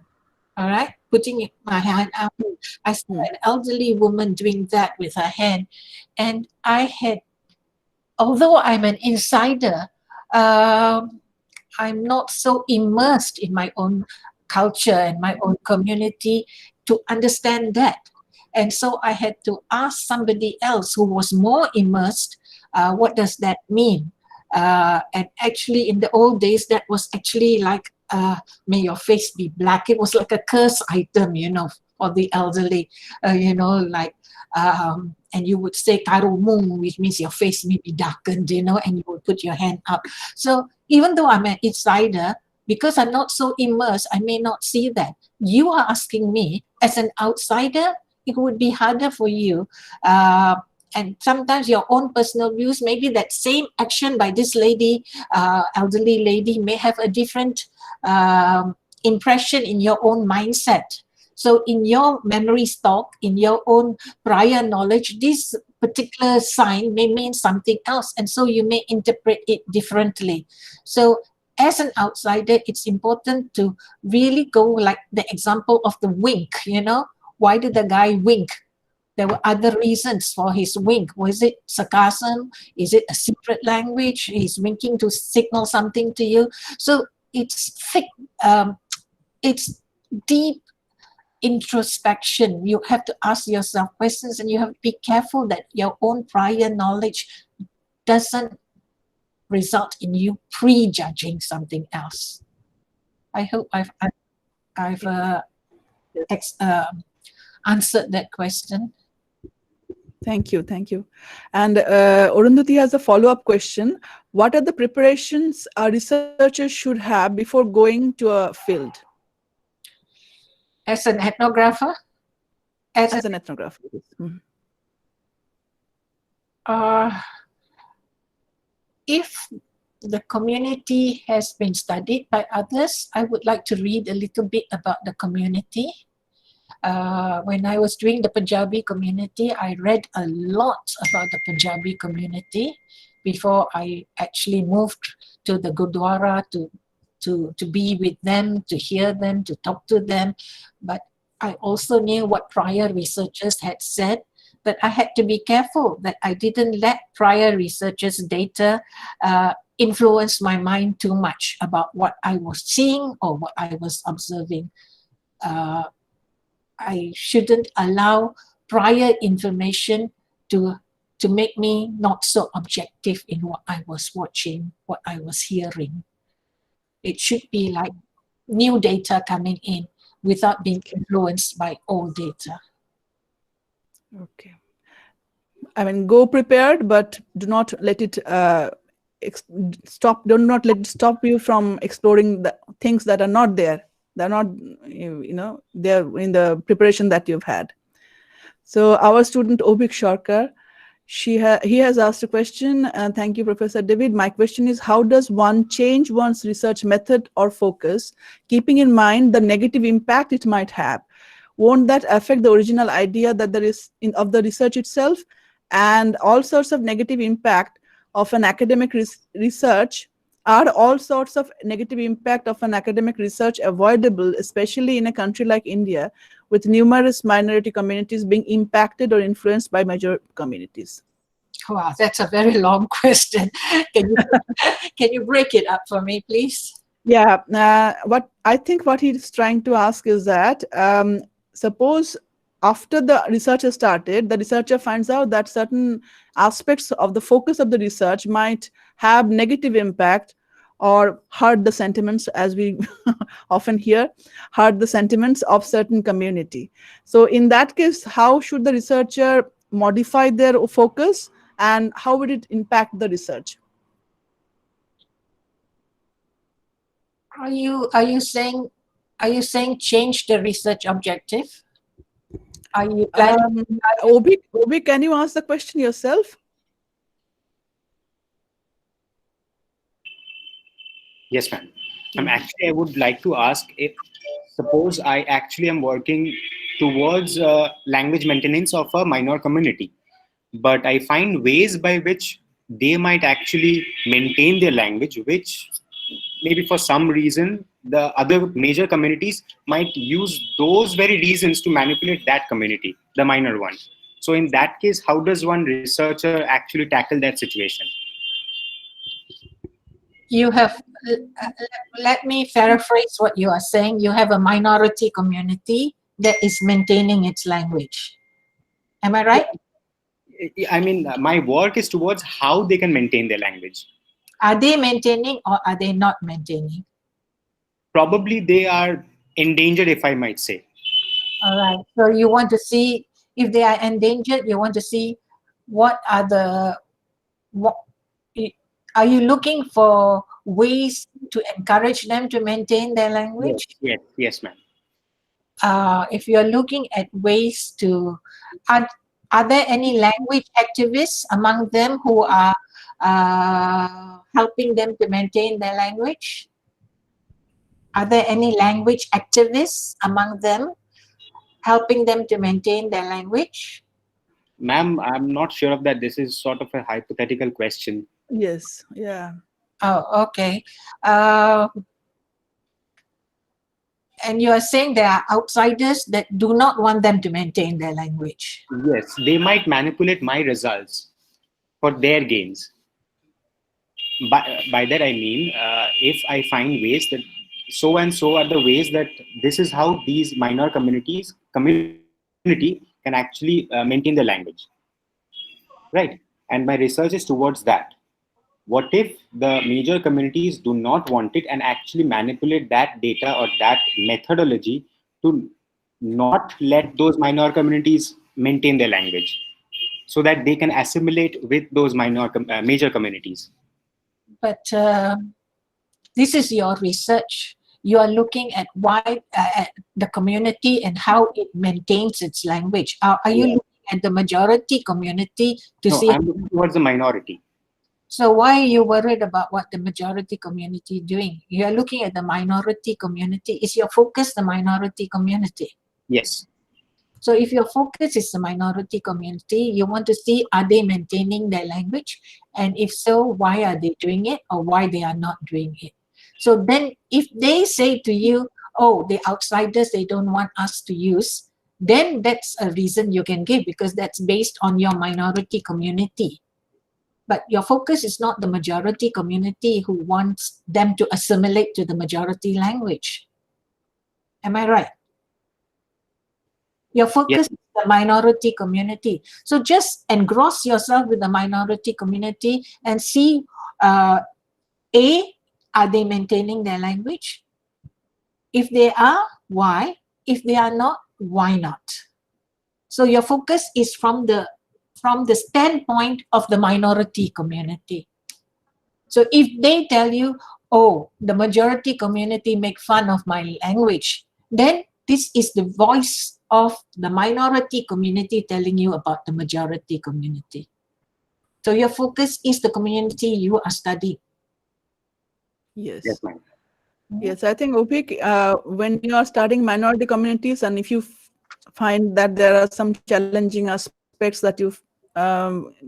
All right, putting my hand up. I saw an elderly woman doing that with her hand. And although I'm an insider, I'm not so immersed in my own culture and my own community to understand that. And so I had to ask somebody else who was more immersed, what does that mean? And actually in the old days, that was actually like, may your face be black. It was like a curse item, for the elderly, and you would say karumung, which means your face may be darkened, and you would put your hand up. So even though I'm an insider, because I'm not so immersed, I may not see that. You are asking me as an outsider, it would be harder for you. And sometimes your own personal views, maybe that same action by this lady, elderly lady, may have a different impression in your own mindset. So in your memory stock, in your own prior knowledge, this particular sign may mean something else. And so you may interpret it differently. So as an outsider, it's important to really go like the example of the wink, Why did the guy wink? There were other reasons for his wink. Was it sarcasm? Is it a secret language? He's winking to signal something to you. So it's thick, it's deep introspection. You have to ask yourself questions, and you have to be careful that your own prior knowledge doesn't result in you prejudging something else. I hope I've answered that question. Thank you, thank you. And Arundhati has a follow-up question. What are the preparations our researchers should have before going to a field? As an ethnographer? As an ethnographer. Mhm. If the community has been studied by others, I would like to read a little bit about the community. When I was doing the Punjabi community, I read a lot about the Punjabi community before I actually moved to the Gurdwara to be with them, to hear them, to talk to them. But I also knew what prior researchers had said, but I had to be careful that I didn't let prior researchers' data influence my mind too much about what I was seeing or what I was observing. I shouldn't allow prior information to make me not so objective in what I was watching, what I was hearing. It should be like new data coming in without being influenced by old data. Okay. I mean, go prepared, but do not let it do not let it stop you from exploring the things that are not there. They're not, they're in the preparation that you've had. So our student Obik Sharkar, he has asked a question. Thank you, Professor David. My question is, how does one change one's research method or focus, keeping in mind the negative impact it might have? Won't that affect the original idea that there is of the research itself? And all sorts of negative impact of an academic research, are all sorts of negative impact of an academic research avoidable, especially in a country like India, with numerous minority communities being impacted or influenced by major communities? Wow, that's a very long question. Can you break it up for me, please? Yeah, what he's trying to ask is that suppose after the research has started, the researcher finds out that certain aspects of the focus of the research might have negative impact or hurt the sentiments, as we often hear, hurt the sentiments of certain community. So in that case, how should the researcher modify their focus, and how would it impact the research? Are you saying change the research objective? Are you planning? Obi, can you ask the question yourself? Yes, ma'am. Actually, I would like to ask, if suppose I actually am working towards language maintenance of a minor community, but I find ways by which they might actually maintain their language, which maybe for some reason the other major communities might use those very reasons to manipulate that community, the minor one. So in that case, how does one researcher actually tackle that situation? You have, let me paraphrase what you are saying. You have a minority community that is maintaining its language. Am I right? I mean, my work is towards how they can maintain their language. Are they maintaining or are they not maintaining? Probably they are endangered, if I might say. All right. So you want to see if they are endangered. You want to see what are are you looking for ways to encourage them to maintain their language? Yes, ma'am. If you're looking at ways to, are there any language activists among them who are helping them to maintain their language? Are there any language activists among them helping them to maintain their language? Ma'am, I'm not sure of that. This is sort of a hypothetical question. Yes, yeah. Oh, okay. And you are saying there are outsiders that do not want them to maintain their language. Yes, they might manipulate my results for their gains. By that I mean, if I find ways that so and so are the ways that this is how these minor community can actually maintain the language, right? And my research is towards that. What if the major communities do not want it and actually manipulate that data or that methodology to not let those minor communities maintain their language so that they can assimilate with those major communities? But this is your research. You are looking at why at the community and how it maintains its language. Are you looking at the majority community to see? I'm looking towards the minority. So why are you worried about what the majority community is doing? You are looking at the minority community. Is your focus the minority community? Yes. So if your focus is the minority community, you want to see, are they maintaining their language? And if so, why are they doing it or why they are not doing it? So then if they say to you, oh, the outsiders, they don't want us to use, then that's a reason you can give because that's based on your minority community. But your focus is not the majority community who wants them to assimilate to the majority language. Am I right? Your focus is the minority community. So just engross yourself with the minority community and see, A, are they maintaining their language? If they are, why? If they are not, why not? So your focus is from the standpoint of the minority community. So if they tell you, oh, the majority community make fun of my language, then this is the voice of the minority community telling you about the majority community. So your focus is the community you are studying. Yes. Yes, ma'am. Yes, I think Opik, when you are studying minority communities and if you find that there are some challenging aspects that you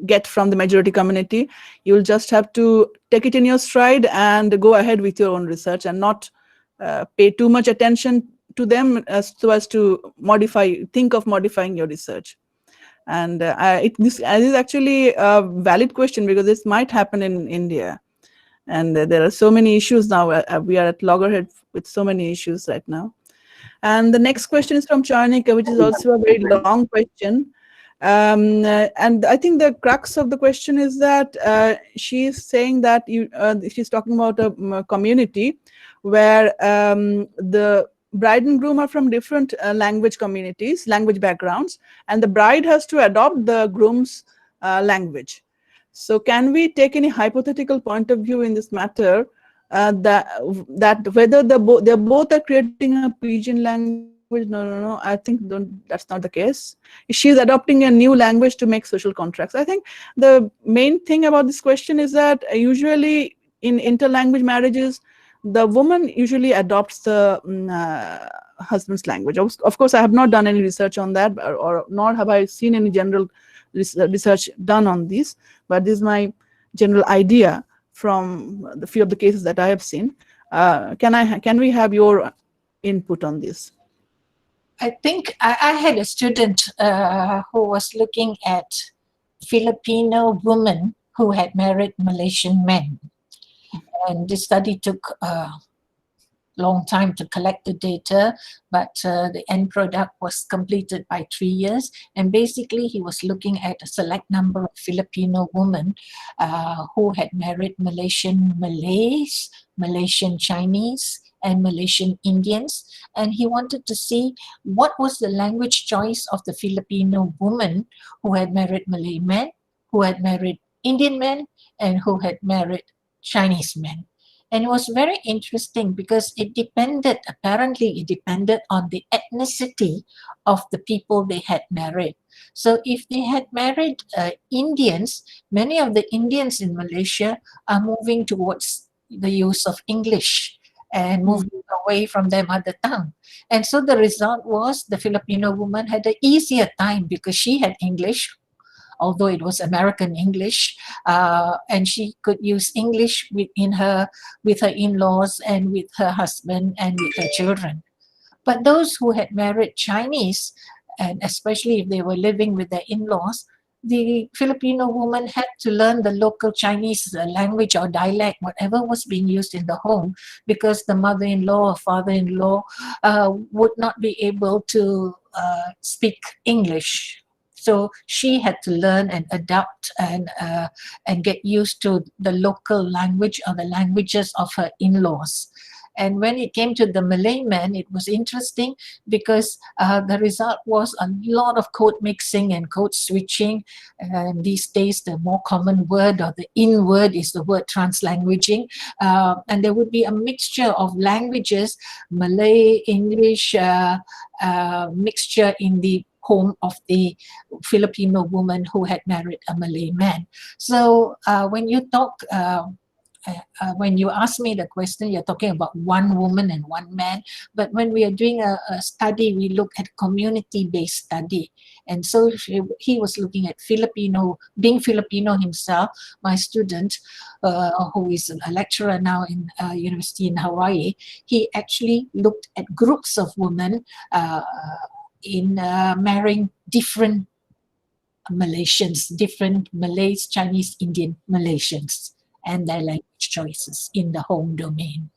get from the majority community, you'll just have to take it in your stride and go ahead with your own research and not pay too much attention to them as to think of modifying your research. And this is actually a valid question because this might happen in India. And there are so many issues now. We are at loggerhead with so many issues right now. And the next question is from Charnika, which is also a very long question. And I think the crux of the question is that she is saying that she's talking about a community where the bride and groom are from different language backgrounds, and the bride has to adopt the groom's language. So can we take any hypothetical point of view in this matter that whether they both are creating a pidgin language? No, I think that's not the case. She's adopting a new language to make social contracts. I think the main thing about this question is that usually in interlanguage marriages, the woman usually adopts the husband's language. Of course, I have not done any research on that, or nor have I seen any general research done on this, but this is my general idea from the few of the cases that I have seen. Can we have your input on this? I think I had a student who was looking at Filipino women who had married Malaysian men. And this study took a long time to collect the data, but the end product was completed by 3 years. And basically, he was looking at a select number of Filipino women who had married Malaysian Malays, Malaysian Chinese, and Malaysian Indians. And he wanted to see what was the language choice of the Filipino woman who had married Malay men, who had married Indian men, and who had married Chinese men. And it was very interesting because apparently it depended on the ethnicity of the people they had married. So if they had married Indians, many of the Indians in Malaysia are moving towards the use of English and moving away from their mother tongue. And so the result was the Filipino woman had an easier time because she had English, although it was American English, and she could use English with her in-laws and with her husband and with her children. But those who had married Chinese, and especially if they were living with their in-laws, the Filipino woman had to learn the local Chinese language or dialect, whatever was being used in the home, because the mother-in-law or father-in-law would not be able to speak English. So she had to learn and adapt and get used to the local language or the languages of her in-laws. And when it came to the Malay man, it was interesting because the result was a lot of code mixing and code switching. And these days, the more common word or the in word is the word translanguaging. And there would be a mixture of languages, Malay, English, mixture in the home of the Filipino woman who had married a Malay man. So when you talk, when you ask me the question, you're talking about one woman and one man. But when we are doing a study, we look at community-based study. And so he was looking at Filipino, being Filipino himself, my student, who is a lecturer now in university in Hawaii, he actually looked at groups of women in marrying different Malaysians, different Malays, Chinese, Indian Malaysians, and their language choices in the home domain.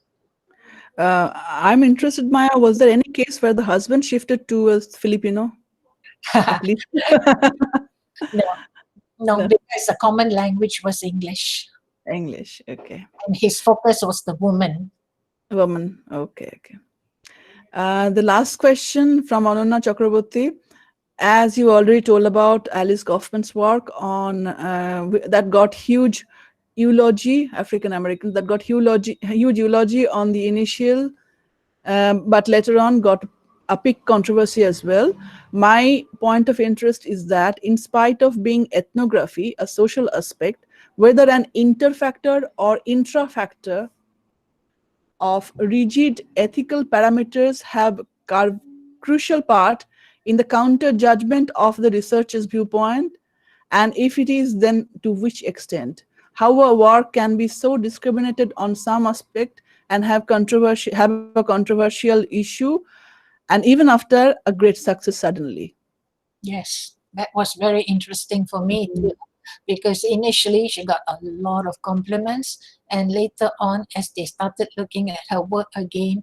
I'm interested, Maya, was there any case where the husband shifted to a Filipino? At least. No, because the common language was English. English, okay. And his focus was the woman. Woman, okay. The last question from Ananya Chakraborty. As you already told about Alice Kaufman's work on that got huge eulogy, African Americans, that got huge eulogy on the initial, but later on got a big controversy as well. My point of interest is that in spite of being ethnography, a social aspect, whether an interfactor or intrafactor of rigid ethical parameters have crucial part in the counter judgment of the researcher's viewpoint, and if it is, then to which extent? How a work can be so discriminated on some aspect and have a controversial issue, and even after a great success suddenly. Yes, that was very interesting for me too, because initially she got a lot of compliments, and later on, as they started looking at her work again,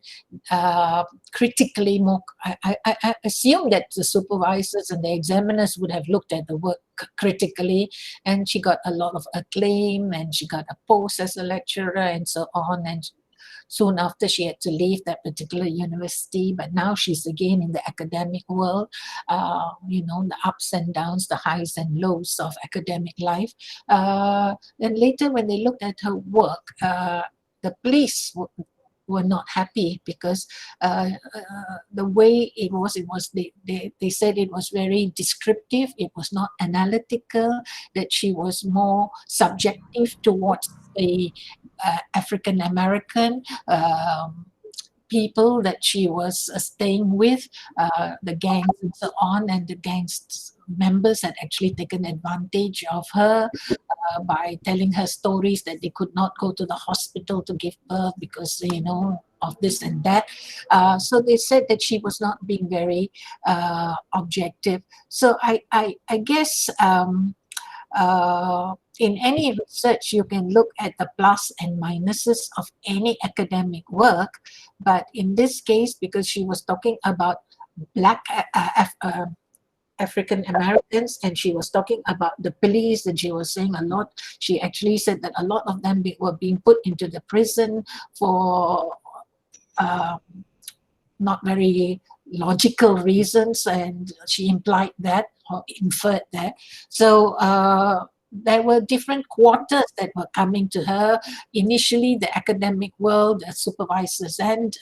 critically more, I assume that the supervisors and the examiners would have looked at the work critically, and she got a lot of acclaim, and she got a post as a lecturer and so on, and soon after she had to leave that particular university, but now she's again in the academic world, the ups and downs, the highs and lows of academic life. Then later when they looked at her work, the police were not happy because the way it was they said it was very descriptive, it was not analytical, that she was more subjective towards the African American people that she was staying with, the gangs and so on, and the gangs members had actually taken advantage of her by telling her stories that they could not go to the hospital to give birth because, of this and that. So they said that she was not being very objective. So I guess in any research, you can look at the plus and minuses of any academic work. But in this case, because she was talking about Black African Americans, and she was talking about the police, and she was saying a lot. She actually said that a lot of them were being put into the prison for not very logical reasons, and she implied that or inferred that. So there were different quarters that were coming to her. Initially, the academic world, the supervisors and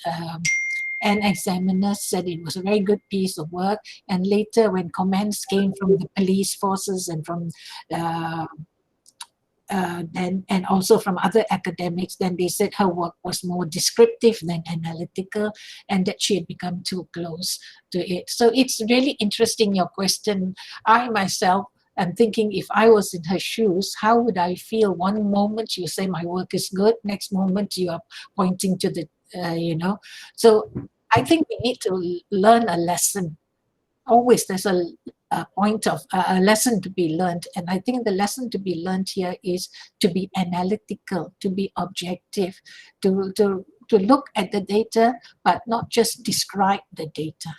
examiners said it was a very good piece of work. And later, when comments came from the police forces and from and also from other academics, then they said her work was more descriptive than analytical, and that she had become too close to it. So it's really interesting, your question. I myself am thinking, if I was in her shoes, how would I feel? One moment you say my work is good, next moment you are pointing to the, So I think we need to learn a lesson. Always there's a point of a lesson to be learned. And I think the lesson to be learned here is to be analytical, to be objective, to look at the data, but not just describe the data,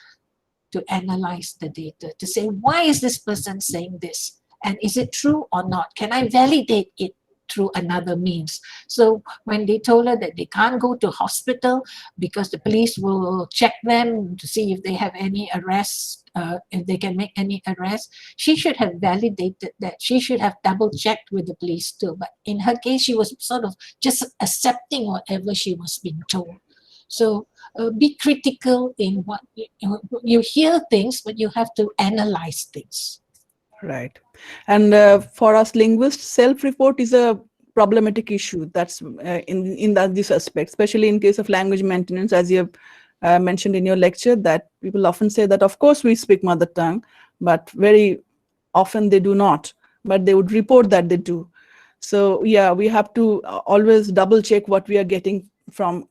to analyze the data, to say, why is this person saying this? And is it true or not? Can I validate it through another means? So when they told her that they can't go to hospital because the police will check them to see if they have any arrests, if they can make any arrests, she should have validated that. She should have double checked with the police too. But in her case, she was sort of just accepting whatever she was being told. So be critical in what you hear things, but you have to analyze things. Right. And for us linguists, self-report is a problematic issue. That's in this aspect, especially in case of language maintenance, as you have mentioned in your lecture, that people often say that, of course, we speak mother tongue, but very often they do not, but they would report that they do. So yeah, we have to always double check what we are getting from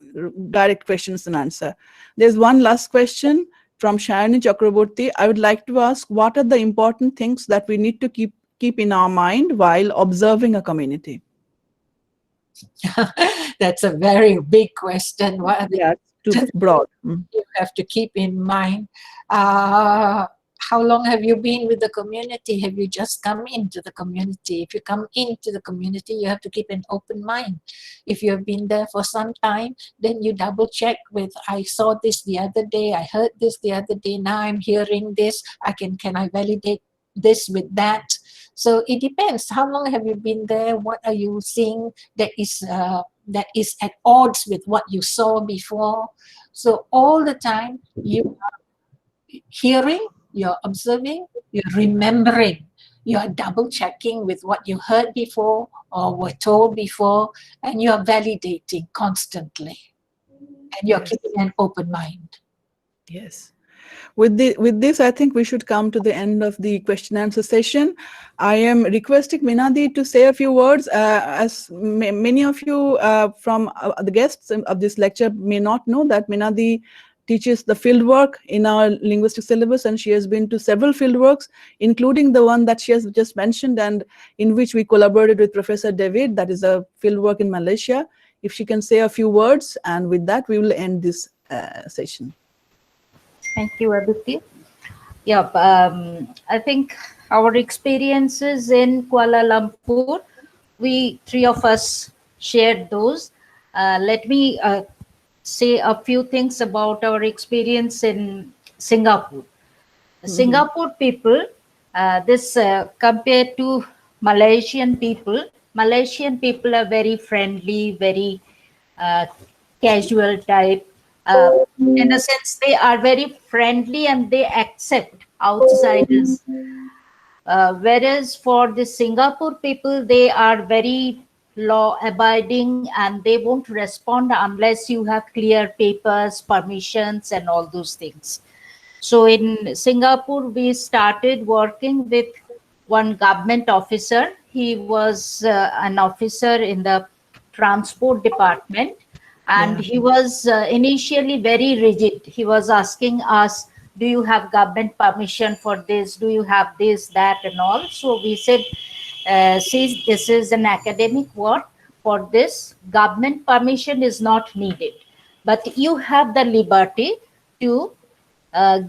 direct questions and answer. There's one last question from Shayani Chakraborty. I would like to ask, what are the important things that we need to keep in our mind while observing a community? That's a very big question. What are the too broad. You have to keep in mind? How long have you been with the community? Have you just come into the community? If you come into the community, you have to keep an open mind. If you have been there for some time, then you double check with, I saw this the other day, I heard this the other day, now I'm hearing this, can I validate this with that? So it depends. How long have you been there? What are you seeing that is at odds with what you saw before? So all the time you are hearing, you're observing, you're remembering, you're double checking with what you heard before or were told before, and you're validating constantly. And you're keeping an open mind. Yes. With this, I think we should come to the end of the question answer session. I am requesting Minadi to say a few words. As many of you from the guests of this lecture may not know, that Minadi teaches the fieldwork in our linguistic syllabus, and she has been to several fieldworks, including the one that she has just mentioned, and in which we collaborated with Professor David. That is a fieldwork in Malaysia. If she can say a few words, and with that, we will end this session. Thank you, Aditi. Yeah, I think our experiences in Kuala Lumpur, we three of us shared those. Let me say a few things about our experience in Singapore. Singapore people, compared to Malaysian people are very friendly, very casual type. In a sense, they are very friendly and they accept outsiders. Whereas for the Singapore people, they are very law-abiding and they won't respond unless you have clear papers, permissions, and all those things. So in Singapore, we started working with one government officer. He was an officer in the transport department. And he was initially very rigid. He was asking us, do you have government permission for this? Do you have this, that, and all? So we said, see, this is an academic work. For this, government permission is not needed. But you have the liberty to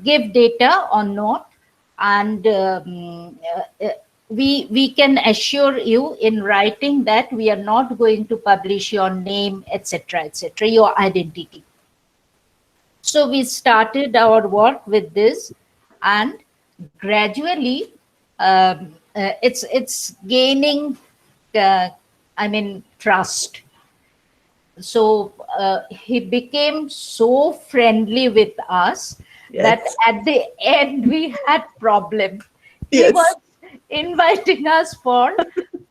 give data or not. And we can assure you in writing that we are not going to publish your name, etc., your identity. So we started our work with this, and gradually it's gaining, trust. So he became so friendly with us that at the end we had problem. He was inviting us for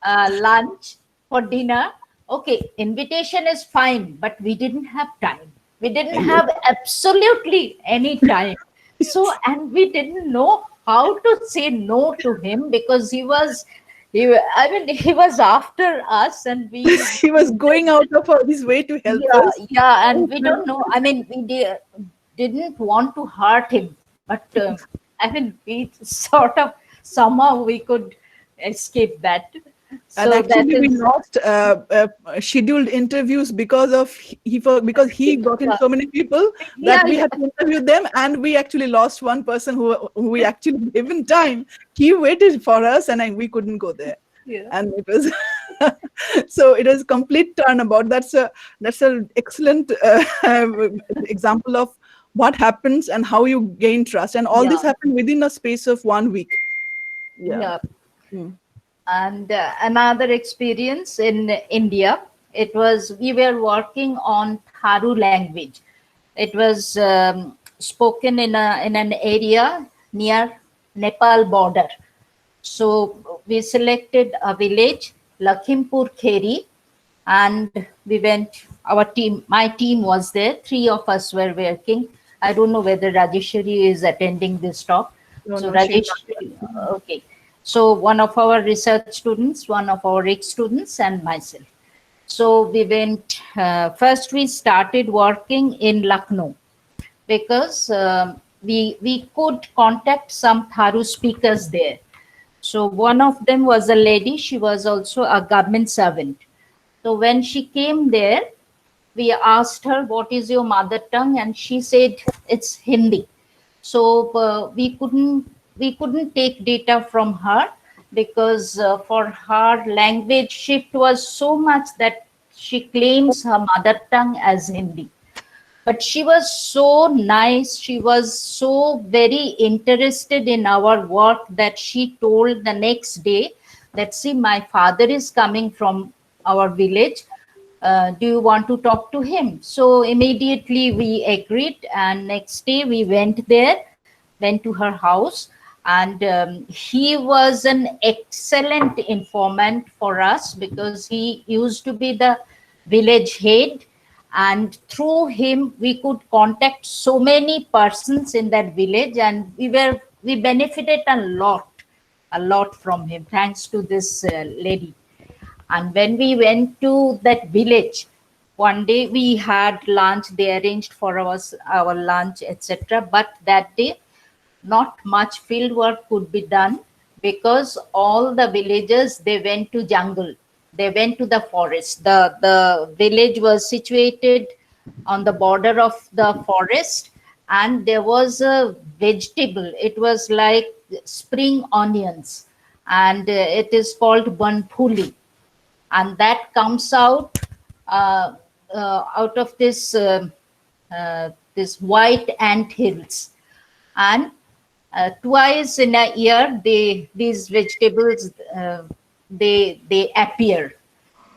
lunch, for dinner. Okay, invitation is fine, but we didn't have time. We didn't have absolutely any time. So, and we didn't know how to say no to him, because he was after us, and he was going out of his way to help us. Yeah, and we don't know. We didn't want to hurt him, but I mean, we sort of somehow we could escape that. And So that actually, we is, lost scheduled interviews because of because he got in so many people that yeah, we yeah, had to interview them, and we actually lost one person who we actually gave him time. He waited for us, and we couldn't go there. yeah. And it was so it is complete turnabout. That's a excellent example of what happens and how you gain trust, and all this Yeah. happened within a space of 1 week. Yeah. Hmm. And another experience in India, it was, we were working on Tharu language. It was spoken in an area near Nepal border. So we selected a village, Lakhimpur Kheri, and we went, our team, my team was there, 3 of us were working. I don't know whether Rajeshwari is attending this talk. No, So no, she's not Rajesh, okay. So one of our research students, one of our ex students, and myself. So we went, first we started working in Lucknow, because we could contact some Tharu speakers there. So one of them was a lady, she was also a government servant. So when she came there, we asked her, what is your mother tongue? And she said, it's Hindi. So we couldn't take data from her, because for her language shift was so much that she claims her mother tongue as Hindi. But she was so nice, she was so very interested in our work, that she told the next day that, see, my father is coming from our village, do you want to talk to him? So immediately we agreed, and next day we went there, went to her house, and he was an excellent informant for us, because he used to be the village head, and through him we could contact so many persons in that village, and we benefited a lot from him, thanks to this lady. And when we went to that village, one day we had lunch, they arranged for our lunch, etc. But that day, not much field work could be done, because all the villagers, they went to jungle, they went to the forest. The village was situated on the border of the forest, and there was a vegetable, it was like spring onions, and it is called banphuli, and that comes out of this white ant hills. And twice in a year, these vegetables, they appear.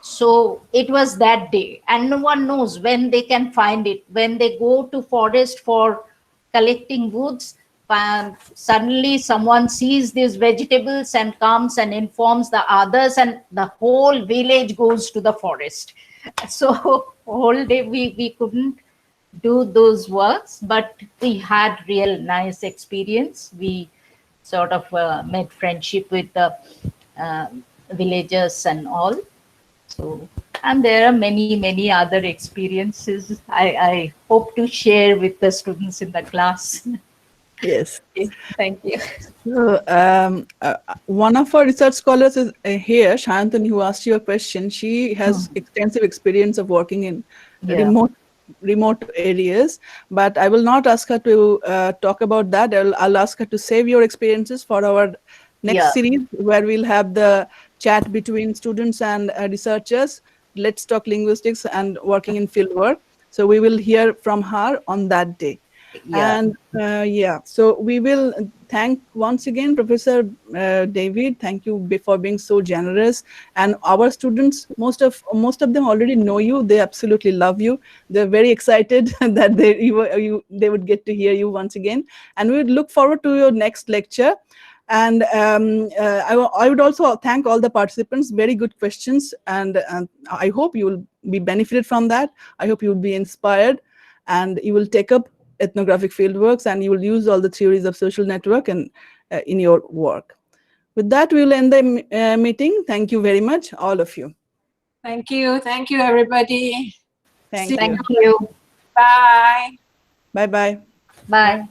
So it was that day, and no one knows when they can find it. When they go to forest for collecting woods, suddenly someone sees these vegetables and comes and informs the others, and the whole village goes to the forest. So whole day we couldn't do those works, but we had real nice experience. We sort of made friendship with the uh, villagers and all. So, and there are many other experiences I hope to share with the students in the class. Yes. Okay, thank you. So, one of our research scholars is here, Shantanu, who asked you a question. She has extensive experience of working in Yeah. remote areas, but I will not ask her to talk about that. I'll ask her to save your experiences for our next Yeah. series, where we'll have the chat between students and researchers. Let's talk linguistics and working in fieldwork. So we will hear from her on that day. Yeah. And so we will thank once again Professor David. Thank you for being so generous. And our students, most of them already know you. They absolutely love you. They're very excited that they would get to hear you once again. And we would look forward to your next lecture. And I would also thank all the participants. Very good questions, and I hope you will be benefited from that. I hope you will be inspired, and you will take up ethnographic fieldworks, and you will use all the theories of social network and in your work. With that, we will end the meeting. Thank you very much, all of you. Thank you. Thank you, everybody. Thank Thank you. you. Bye. Bye-bye. Bye.